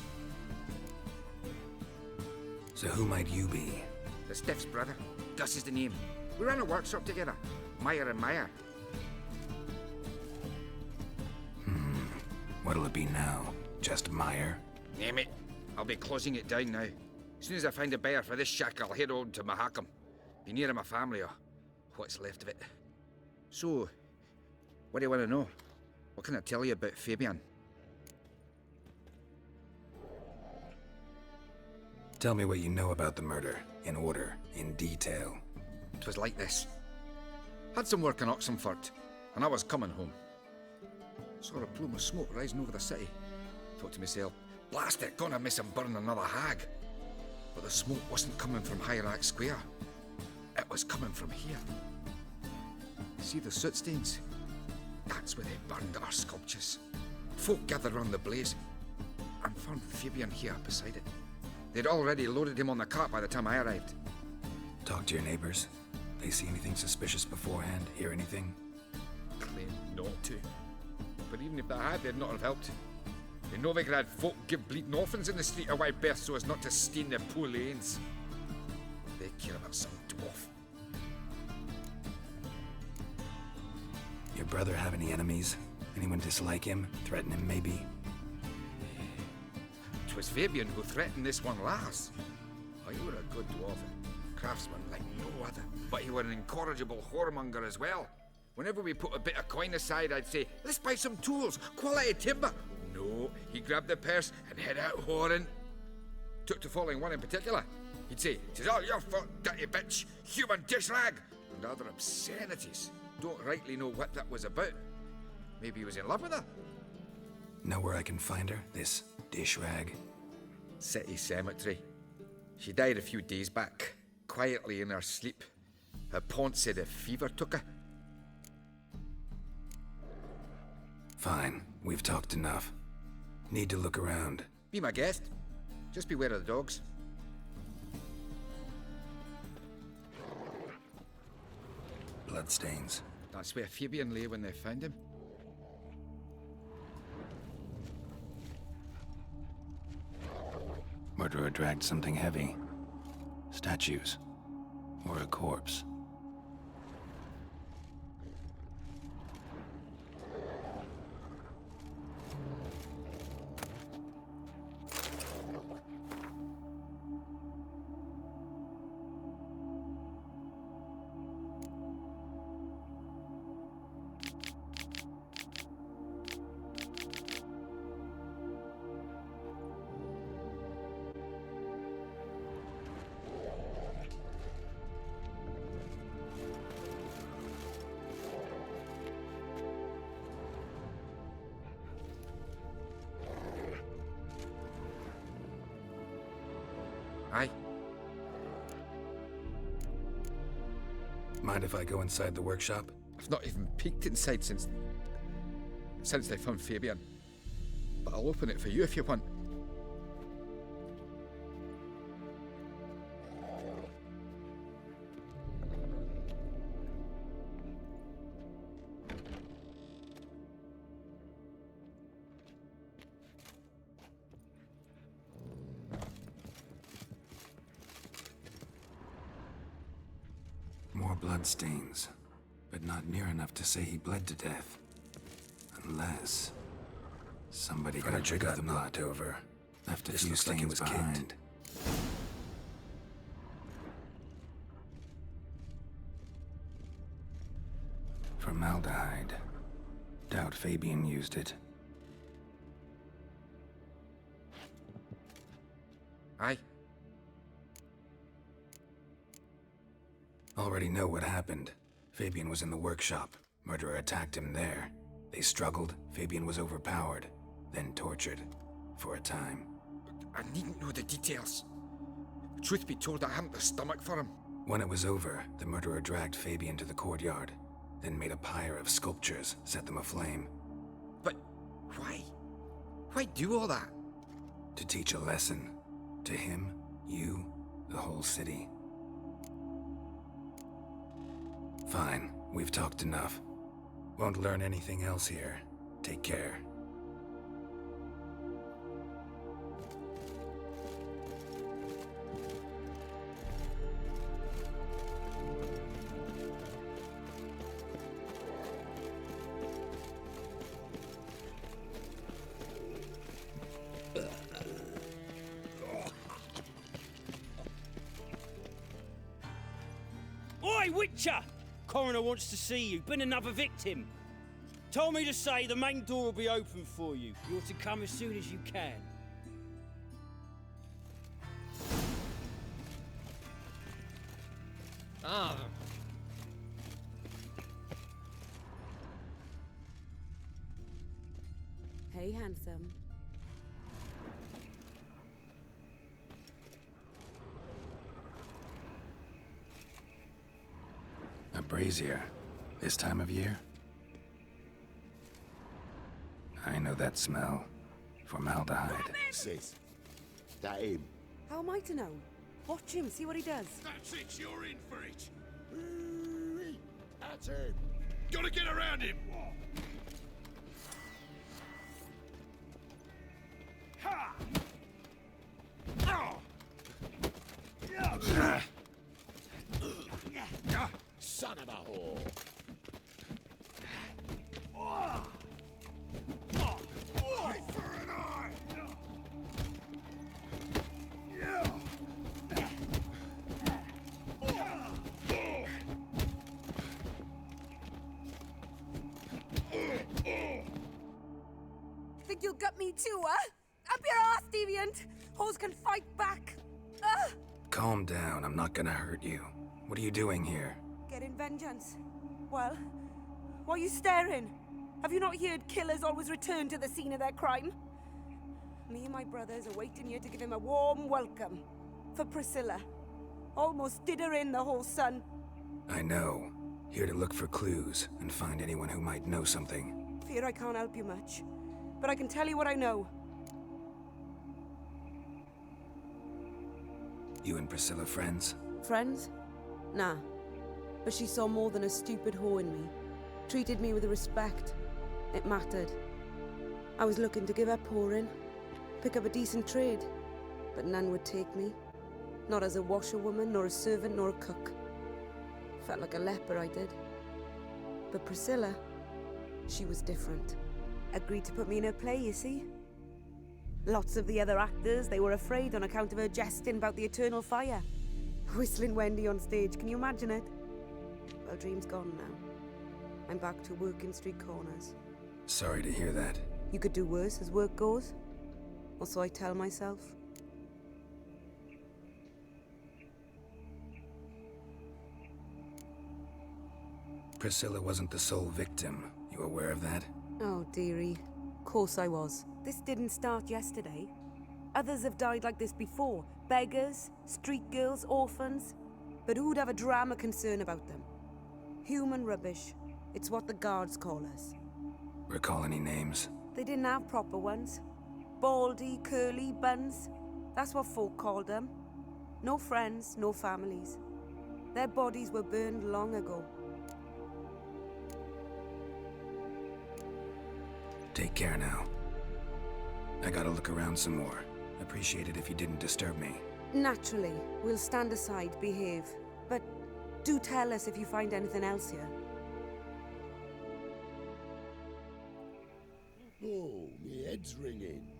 So who might you be?
The Stiff's brother. Gus is the name. We ran a workshop together. Meyer and Meyer.
What'll it be now? Just Meyer?
Name it. I'll be closing it down now. As soon as I find a buyer for this shack, I'll head on to Mahakam. Be near my family, or what's left of it. So, what do you want to know? What can I tell you about Fabian?
Tell me what you know about the murder, in order, in detail.
'Twas like this. Had some work in Oxenford, and I was coming home. Saw a plume of smoke rising over the city. Thought to myself, blast it, gonna miss him burn another hag. But the smoke wasn't coming from Hierarch Square. It was coming from here. See the soot stains? That's where they burned our sculptures. Folk gathered round the blaze and found Fabian here beside it. They'd already loaded him on the cart by the time I arrived.
Talk to your neighbors. They see anything suspicious beforehand? Hear anything?
Claim not to. But even if they had, they'd not have helped. In Novigrad, folk give bleeding orphans in the street a wide berth so as not to stain their poor lanes. They care about some dwarf.
Your brother have any enemies? Anyone dislike him? Threaten him, maybe?
'Twas Fabian who threatened this one last. Oh, you were a good dwarf, craftsman like no other. But he were an incorrigible whoremonger as well. Whenever we put a bit of coin aside, I'd say, let's buy some tools, quality timber. No, he grabbed the purse and head out whoring. Took to following one in particular. He'd say, "'Tis all your fault, dirty bitch, human dish rag," and other obscenities. Don't rightly know what that was about. Maybe he was in love with her.
Know where I can find her? This dish rag?
City cemetery. She died a few days back, quietly in her sleep. Her pont said a fever took her.
Fine, we've talked enough. Need to look around.
Be my guest. Just beware of the dogs.
Bloodstains.
That's where Fabian lay when they found him.
Murderer dragged something heavy. Statues. Or a corpse. Mind if I go inside the workshop?
I've not even peeked inside since they found Fabian. But I'll open it for you if you want.
More bloodstains, but not near enough to say he bled to death. Unless somebody got a trick of the plot over, left a few stains behind. Formaldehyde. Doubt Fabian used it.
Aye.
Already know what happened. Fabian was in the workshop. Murderer attacked him there. They struggled. Fabian was overpowered, then tortured. For a time.
I needn't know the details. Truth be told, I haven't the stomach for him.
When it was over, the murderer dragged Fabian to the courtyard, then made a pyre of sculptures, set them aflame.
But why? Why do all that?
To teach a lesson. To him, you, the whole city. Fine, we've talked enough. Won't learn anything else here. Take care.
Oi, Witcher! Coroner wants to see you. Been another victim. Told me to say the main door will be open for you. You're to come as soon as you can.
Ah.
Hey, handsome.
A brazier. This time of year? I know that smell. Formaldehyde.
Sis, that him?
How am I to know? Watch him, see what he does.
That's it, you're in for it.
That's him.
Gotta get around him. Ha!
Son of a whore.
Eye for an eye.
Think you'll gut me too, huh? Up your ass, deviant! Hoes can fight back!
Calm down, I'm not gonna hurt you. What are you doing here?
Getting vengeance. Well, why are you staring? Have you not heard killers always return to the scene of their crime? Me and my brothers are waiting here to give him a warm welcome. For Priscilla. Almost did her in, the whole son.
I know. Here to look for clues and find anyone who might know something.
Fear I can't help you much. But I can tell you what I know.
You and Priscilla friends?
Friends? Nah. But she saw more than a stupid whore in me. Treated me with respect. It mattered. I was looking to give her pouring. Pick up a decent trade. But none would take me. Not as a washerwoman, nor a servant, nor a cook. Felt like a leper, I did. But Priscilla, she was different. Agreed to put me in her play, you see? Lots of the other actors, they were afraid on account of her jesting about the eternal fire. Whistling Wendy on stage, can you imagine it? Well, dream's gone now. I'm back to working street corners.
Sorry to hear that.
You could do worse as work goes. Or so I tell myself.
Priscilla wasn't the sole victim. You aware of that?
Oh, dearie. Course I was. This didn't start yesterday. Others have died like this before. Beggars, street girls, orphans. But who'd have a drama concern about them? Human rubbish. It's what the guards call us.
Recall any names?
They didn't have proper ones. Baldy, curly, buns. That's what folk called them. No friends, no families. Their bodies were burned long ago.
Take care now. I gotta look around some more. Appreciate it if you didn't disturb me.
Naturally, we'll stand aside, behave. But do tell us if you find anything else here.
Oh, me head's ringing.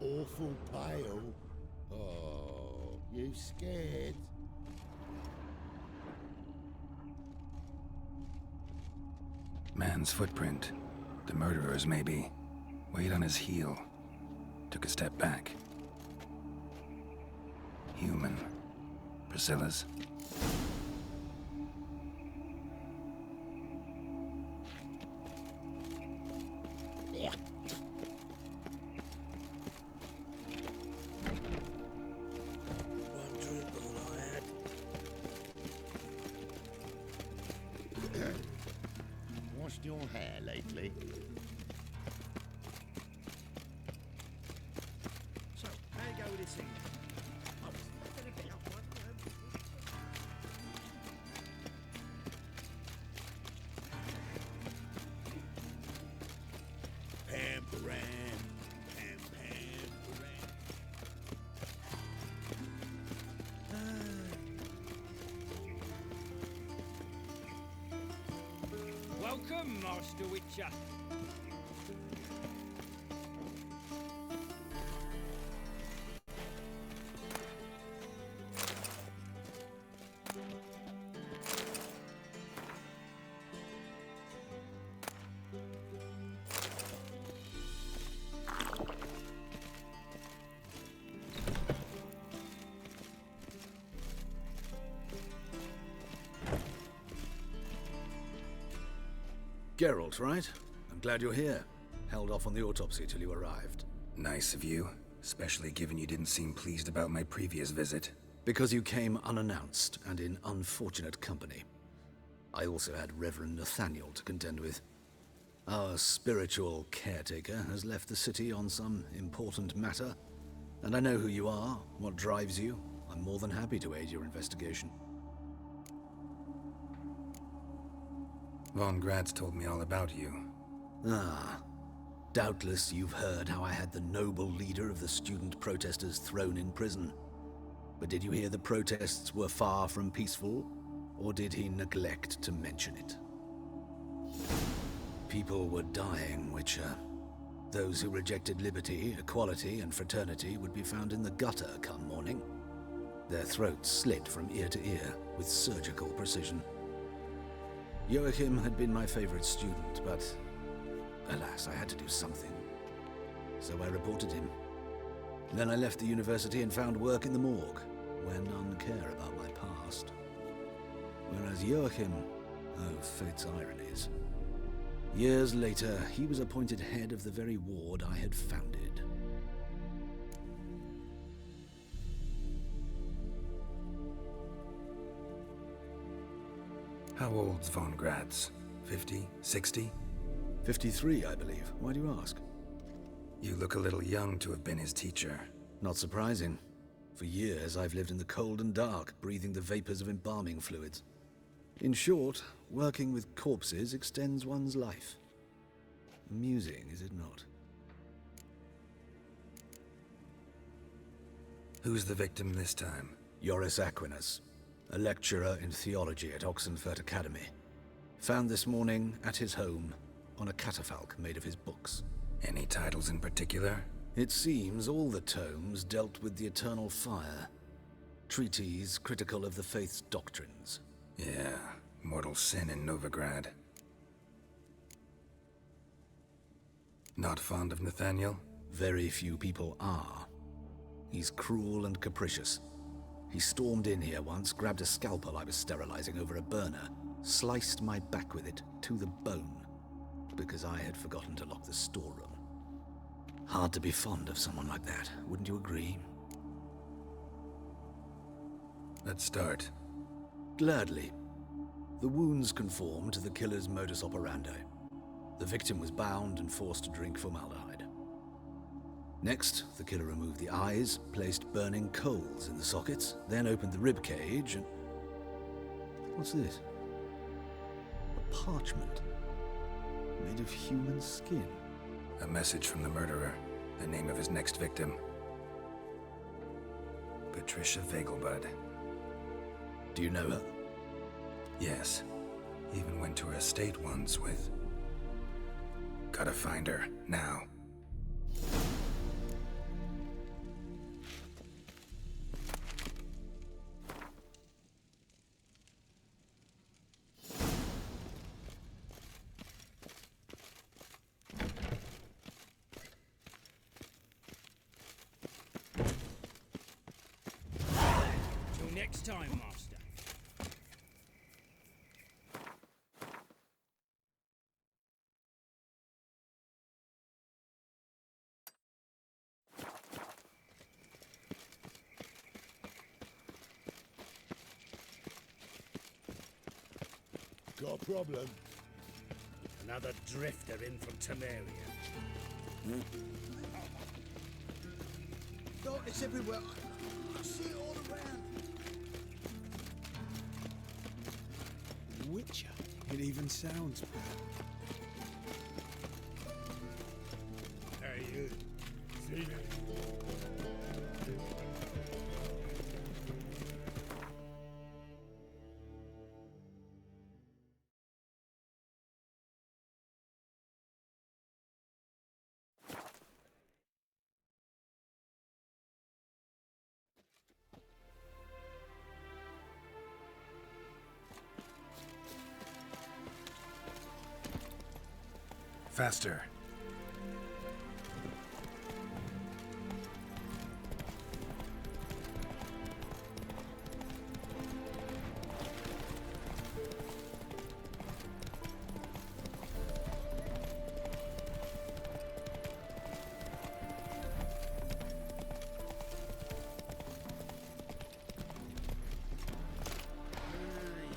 Awful pale. Oh, you scared?
Man's footprint. The murderer's, maybe. Weight on his heel. Took a step back. Human. Priscilla's.
Yeah.
One drink all I had.
Washed your hair lately?
So, how you go with this evening?
Pam-param, pam-pam-param.
Welcome, Master Witcher.
Geralt, right? I'm glad you're here. Held off on the autopsy till you arrived.
Nice of you, especially given you didn't seem pleased about my previous visit.
Because you came unannounced and in unfortunate company. I also had Reverend Nathaniel to contend with. Our spiritual caretaker has left the city on some important matter, and I know who you are, what drives you. I'm more than happy to aid your investigation.
Von Grad's told me all about you.
Ah. Doubtless you've heard how I had the noble leader of the student protesters thrown in prison. But did you hear the protests were far from peaceful, or did he neglect to mention it? People were dying, Witcher. Those who rejected liberty, equality, and fraternity would be found in the gutter come morning. Their throats slit from ear to ear with surgical precision. Joachim had been my favorite student, but alas, I had to do something. So I reported him. Then I left the university and found work in the morgue, where none care about my past. Whereas Joachim, oh, fate's ironies. Years later, he was appointed head of the very ward I had founded.
How old's Von Grad's? 50? 60?
53, I believe. Why do you ask?
You look a little young to have been his teacher.
Not surprising. For years, I've lived in the cold and dark, breathing the vapors of embalming fluids. In short, working with corpses extends one's life. Amusing, is it not?
Who's the victim this time?
Joris Aquinas, a lecturer in theology at Oxenfurt Academy. Found this morning at his home on a catafalque made of his books.
Any titles in particular?
It seems all the tomes dealt with the eternal fire. Treatises critical of the faith's doctrines.
Yeah, mortal sin in Novigrado. Not fond of Nathaniel?
Very few people are. He's cruel and capricious. He stormed in here once, grabbed a scalpel I was sterilizing over a burner, sliced my back with it to the bone, because I had forgotten to lock the storeroom. Hard to be fond of someone like that, wouldn't you agree?
Let's start.
Gladly. The wounds conformed to the killer's modus operandi. The victim was bound and forced to drink formaldehyde. Next, the killer removed the eyes, placed burning coals in the sockets, then opened the rib cage and... What's this? A parchment made of human skin.
A message from the murderer. The name of his next victim. Patricia Vegelbud.
Do you know her?
Yes. Even went to her estate once with... Gotta find her, now.
Till next time, Master.
Got a problem?
Another drifter in from Temeria.
Oh, it's everywhere. I see it all around.
Witcher. It even sounds proud.
Hey, you. See me?
Faster.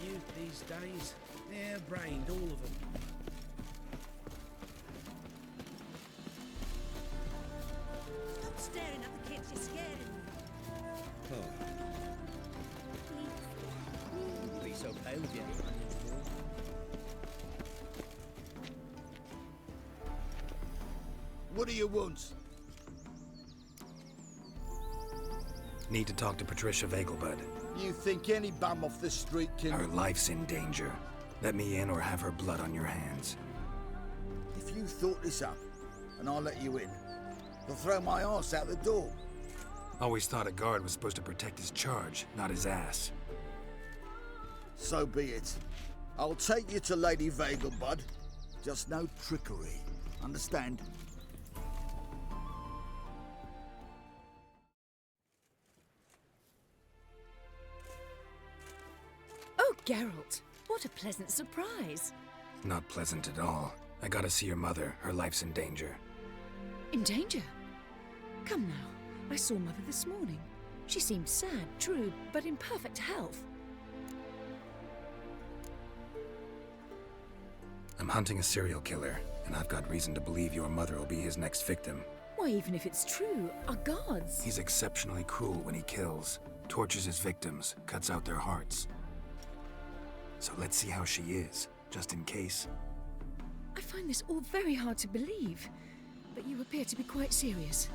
Youth these days, hair-brained, all of them.
Stop staring at the kids, you're scaring them.
Wouldn't be so pale if you had it.
What do you want?
Need to talk to Patricia Vegelbud.
You think any bum off the street can...
Her life's in danger. Let me in or have her blood on your hands.
If you thought this up, and I'll let you in, I'll throw my ass out the door.
Always thought a guard was supposed to protect his charge, not his ass.
So be it. I'll take you to Lady Vegelbud. Just no trickery. Understand?
Oh, Geralt, what a pleasant surprise.
Not pleasant at all. I gotta see your mother. Her life's in danger.
In danger? Come now, I saw Mother this morning. She seemed sad, true, but in perfect health.
I'm hunting a serial killer, and I've got reason to believe your mother will be his next victim.
Why, even if it's true, our guards...
He's exceptionally cruel when he kills, tortures his victims, cuts out their hearts. So let's see how she is, just in case.
I find this all very hard to believe, but you appear to be quite serious.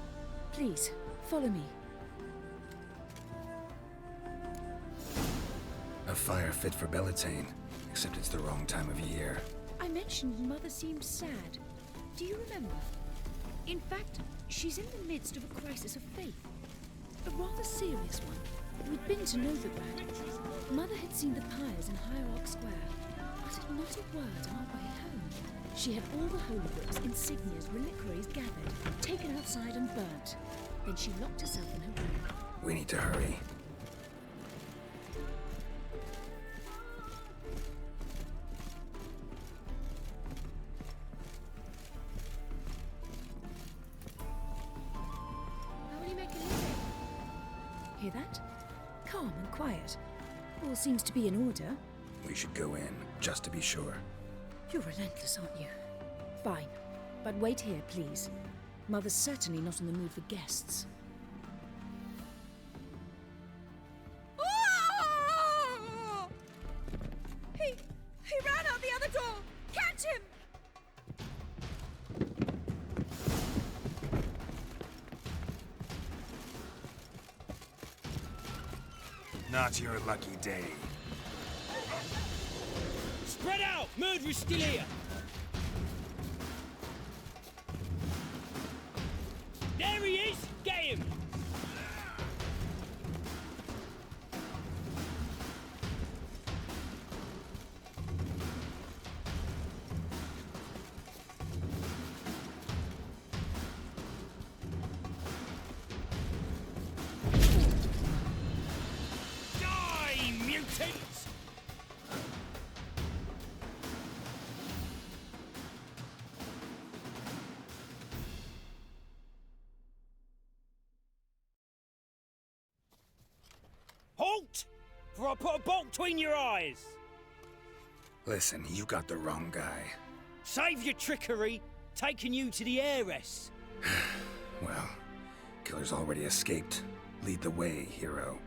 Please, follow me.
A fire fit for Bellatane, except it's the wrong time of year.
I mentioned Mother seemed sad. Do you remember? In fact, she's in the midst of a crisis of faith. A rather serious one. We'd been to Novigrado. Mother had seen the pyres in Hierarch Square, uttered not a word on our way home. She had all the holy books, insignias, reliquaries gathered, taken outside and burnt. Then she locked herself in her room.
We need to hurry.
How will you make a living? Hear that? Calm and quiet. All seems to be in order.
We should go in, just to be sure.
You're relentless, aren't you? Fine. But wait here, please. Mother's certainly not in the mood for guests.
Oh! He ran out the other door! Catch him!
Not your lucky day.
Spread out! Murderer's still here! There he is! Get him! Die, mutants! Halt! For I put a bolt between your eyes!
Listen, you got the wrong guy.
Save your trickery, taking you to the heiress.
Well, killer's already escaped. Lead the way, hero.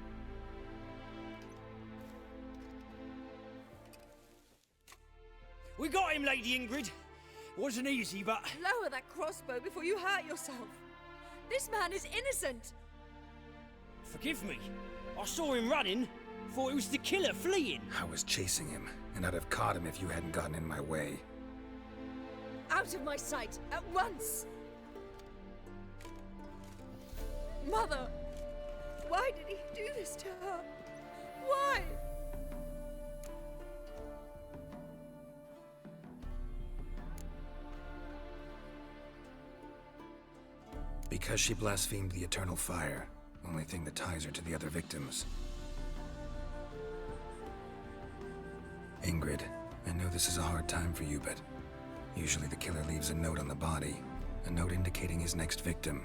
We got him, Lady Ingrid. Wasn't easy, but...
Lower that crossbow before you hurt yourself. This man is innocent.
Forgive me. I saw him running. Thought it was the killer fleeing.
I was chasing him, and I'd have caught him if you hadn't gotten in my way.
Out of my sight, at once! Mother! Why did he do this to her? Why?
Because she blasphemed the eternal fire. Only thing that ties her to the other victims. Ingrid, I know this is a hard time for you, but usually the killer leaves a note on the body. A note indicating his next victim.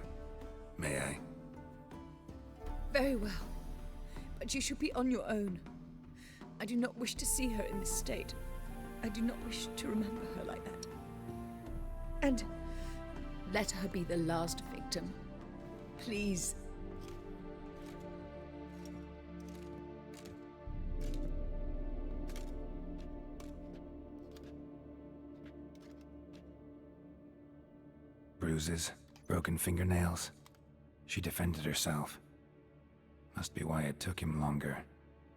May I?
Very well. But you should be on your own. I do not wish to see her in this state. I do not wish to remember her like that. And let her be the last victim. Please.
Bruises, broken fingernails. She defended herself. Must be why it took him longer,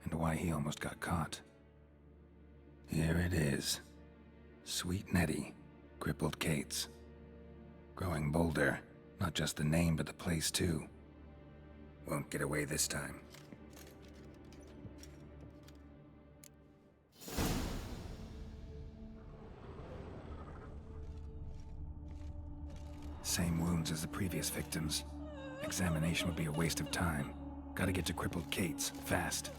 and why he almost got caught. Here it is. Sweet Nettie, crippled Kate's. Growing bolder, not just the name but the place too. Won't get away this time. Same wounds as the previous victims. Examination would be a waste of time. Gotta get to crippled Kate's, fast.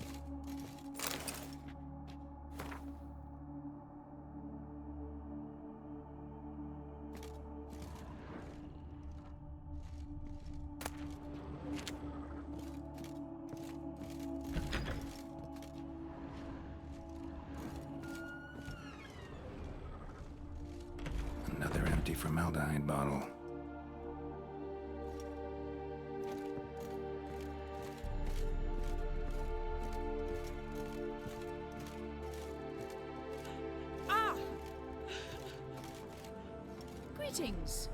Another empty formaldehyde bottle.
Greetings.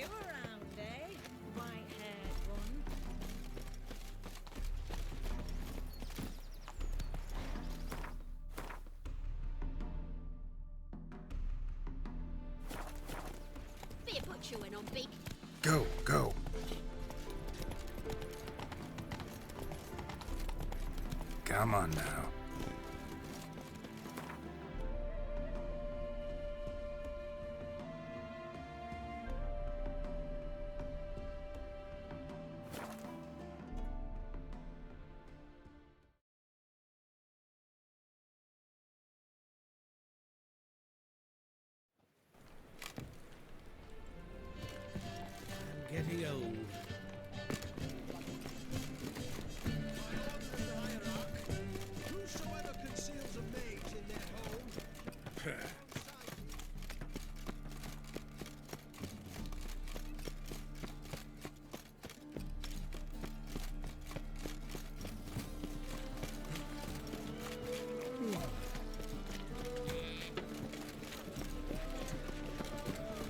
you around, eh? White-haired one.
Better put you in on big.
Go, go. Come on now.
I'm getting old. Whosoever conceals a mage in their home.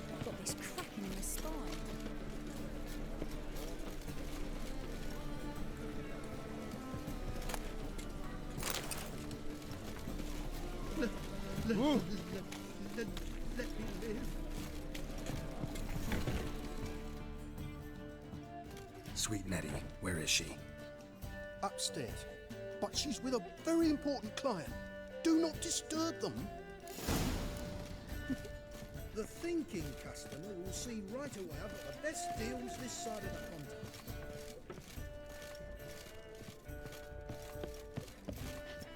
I've got this cracking in the spine.
Let me live.
Sweet Nettie, where is she?
Upstairs. But she's with a very important client. Do not disturb them. The thinking customer will see right away I've got the best deals this side of the pond.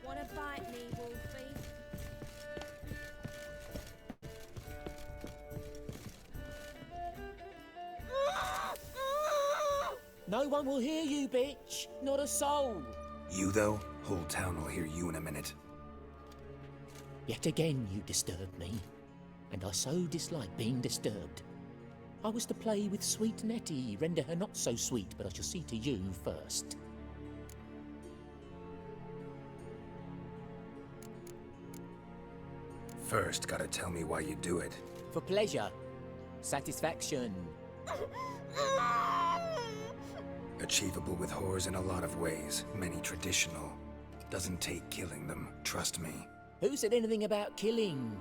Wanna bite me, Wolfie?
No one will hear you, bitch. Not a soul.
You, though? Whole town will hear you in a minute.
Yet again you disturb me, and I so dislike being disturbed. I was to play with sweet Nettie, render her not so sweet, but I shall see to you first.
First, gotta tell me why you do it.
For pleasure. Satisfaction.
Achievable with whores in a lot of ways, many traditional. Doesn't take killing them, trust me.
Who said anything about killing?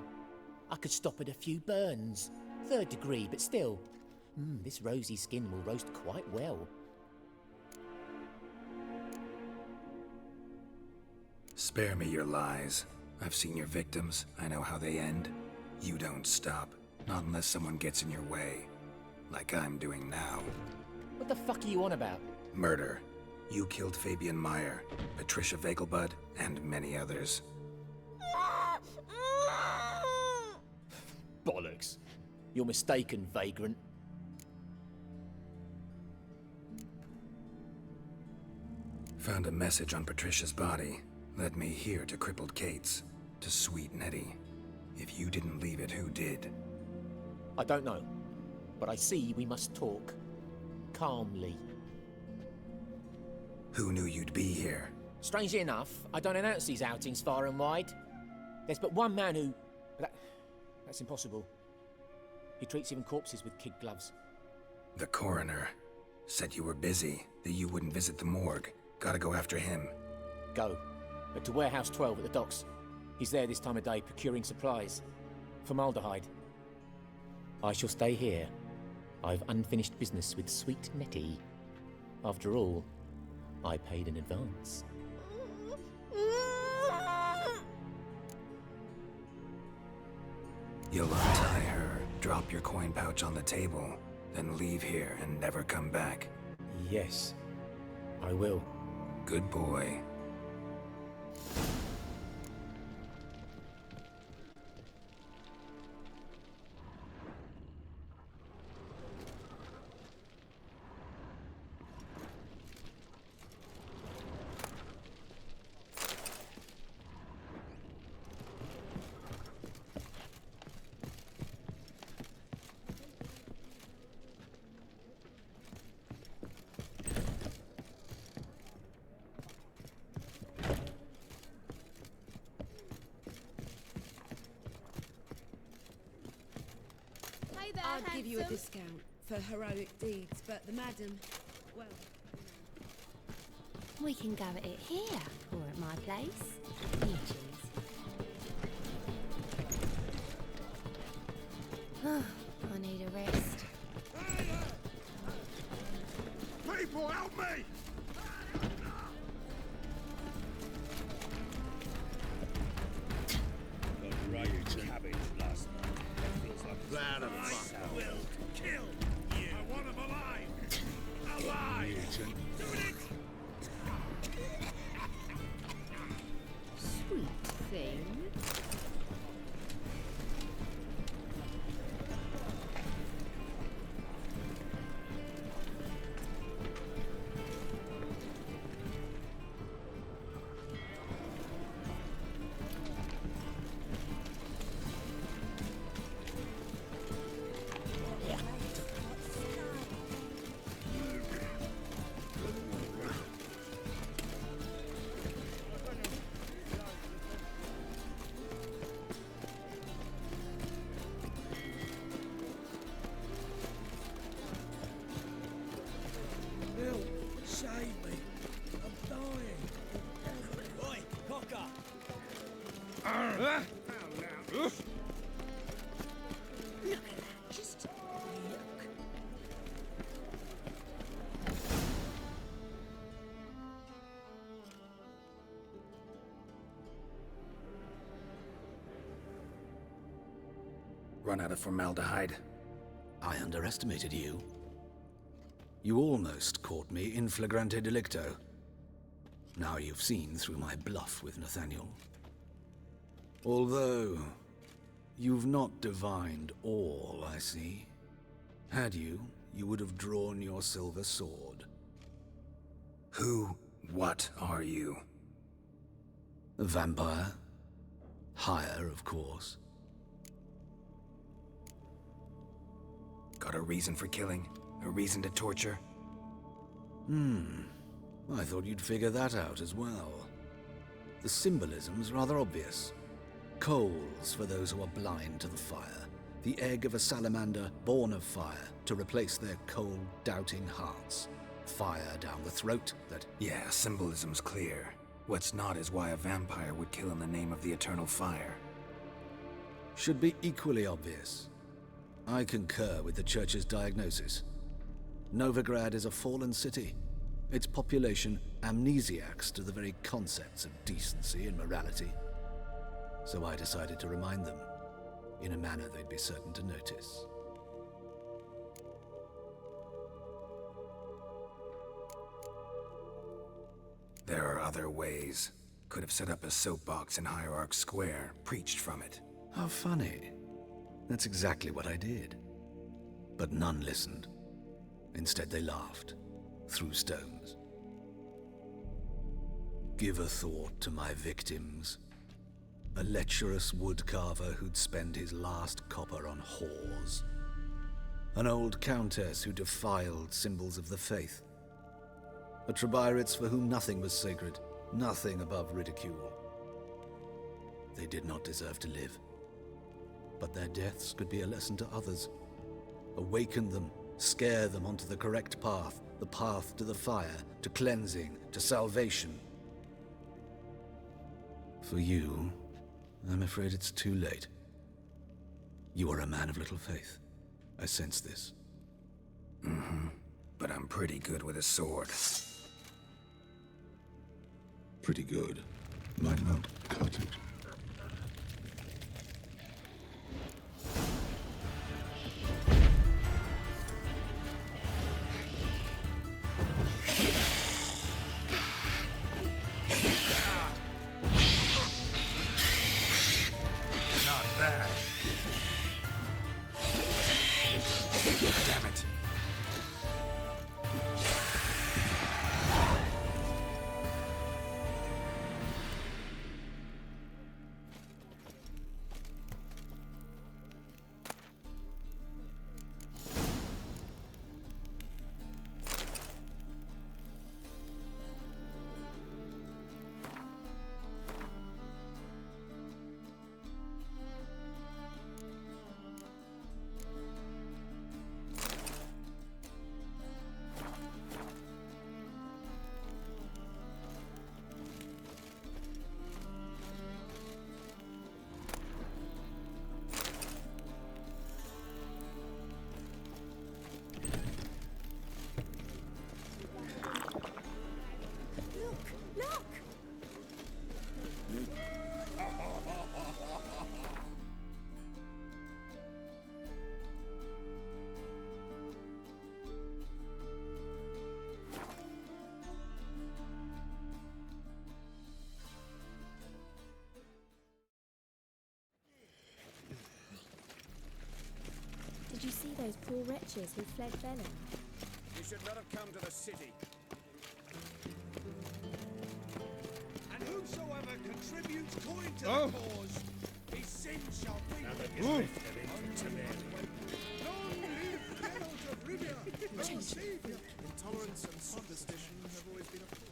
I could stop at a few burns. 3rd degree, but still. This rosy skin will roast quite well.
Spare me your lies. I've seen your victims, I know how they end. You don't stop, not unless someone gets in your way. Like I'm doing now.
What the fuck are you on about?
Murder. You killed Fabian Meyer, Patricia Vegelbud, and many others.
Bollocks. You're mistaken, vagrant.
Found a message on Patricia's body. Led me here to crippled Kate's. To sweet Nettie. If you didn't leave it, who did?
I don't know. But I see we must talk. Calmly.
Who knew you'd be here?
Strangely enough, I don't announce these outings far and wide. There's but one man who... That's impossible. He treats even corpses with kid gloves.
The coroner. Said you were busy, that you wouldn't visit the morgue. Gotta go after him.
Go. But to Warehouse 12 at the docks. He's there this time of day procuring supplies. Formaldehyde. I shall stay here. I've unfinished business with sweet Nettie. After all, I paid in advance.
You'll untie her, drop your coin pouch on the table, then leave here and never come back.
Yes, I will.
Good boy.
I'd give you a discount
for heroic deeds, but the madam, well...
We can go at it here, or at my place. You choose. I need a rest.
People, help me! Got raised cabbage last night. Everything's like
That a
I
fuck.
will kill you. I want him alive. Alive. Doing it.
Sweet thing.
Bill, save me. I'm dying.
Oi, cocker!
Look at that, just look.
Run out of formaldehyde.
I underestimated you. You almost caught me in flagrante delicto. Now you've seen through my bluff with Nathaniel. Although, you've not divined all, I see. Had you, you would have drawn your silver sword.
What are you?
A vampire. Higher, of course.
Got a reason for killing? A reason to torture?
I thought you'd figure that out as well. The symbolism's rather obvious. Coals for those who are blind to the fire. The egg of a salamander born of fire to replace their cold, doubting hearts. Fire down the throat that...
Yeah, symbolism's clear. What's not is why a vampire would kill in the name of the eternal fire.
Should be equally obvious. I concur with the Church's diagnosis. Novigrad is a fallen city. Its population amnesiacs to the very concepts of decency and morality. So I decided to remind them, in a manner they'd be certain to notice.
There are other ways. Could have set up a soapbox in Hierarch Square, preached from it.
How funny. That's exactly what I did. But none listened. Instead they laughed, threw stones. Give a thought to my victims. A lecherous woodcarver who'd spend his last copper on whores. An old countess who defiled symbols of the faith. A Trebirates for whom nothing was sacred, nothing above ridicule. They did not deserve to live. But their deaths could be a lesson to others. Awaken them, scare them onto the correct path, the path to the fire, to cleansing, to salvation. For you, I'm afraid it's too late. You are a man of little faith. I sense this.
But I'm pretty good with a sword.
Pretty good. Might not cut it.
Not bad. Damn it.
those poor wretches who fled Velen.
You should not have come to the city.
And whosoever contributes coin to
Oh.
the cause, his sin shall be
Ooh.
Long live Geralt of Rivia, our saviour!
Intolerance and superstition have always been a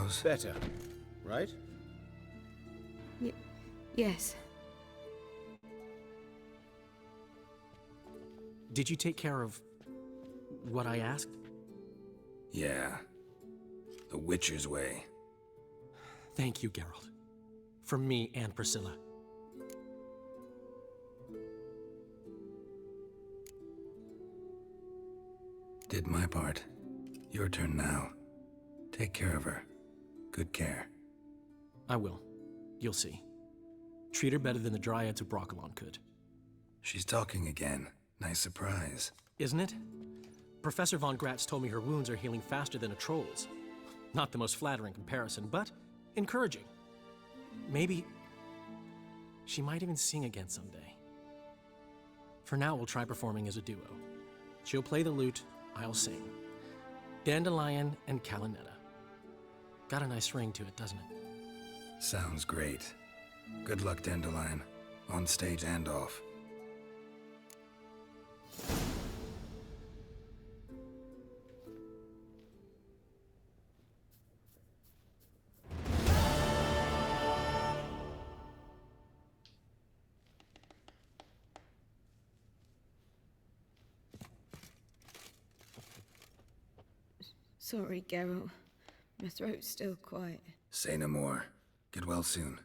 How's
better, right?
Yes.
Did you take care of what I asked?
Yeah. The Witcher's way.
Thank you, Geralt. From me and Priscilla.
Did my part. Your turn now. Take care of her. Good care.
I will. You'll see. Treat her better than the Dryads of Broccolon could.
She's talking again. Nice surprise.
Isn't it? Professor von Gratz told me her wounds are healing faster than a troll's. Not the most flattering comparison, but encouraging. Maybe she might even sing again someday. For now, we'll try performing as a duo. She'll play the lute, I'll sing. Dandelion and Calinetta. Got a nice ring to it, doesn't it?
Sounds great. Good luck, Dandelion. On stage and off.
Sorry, Geralt. My throat's still quiet.
Say no more. Get well soon.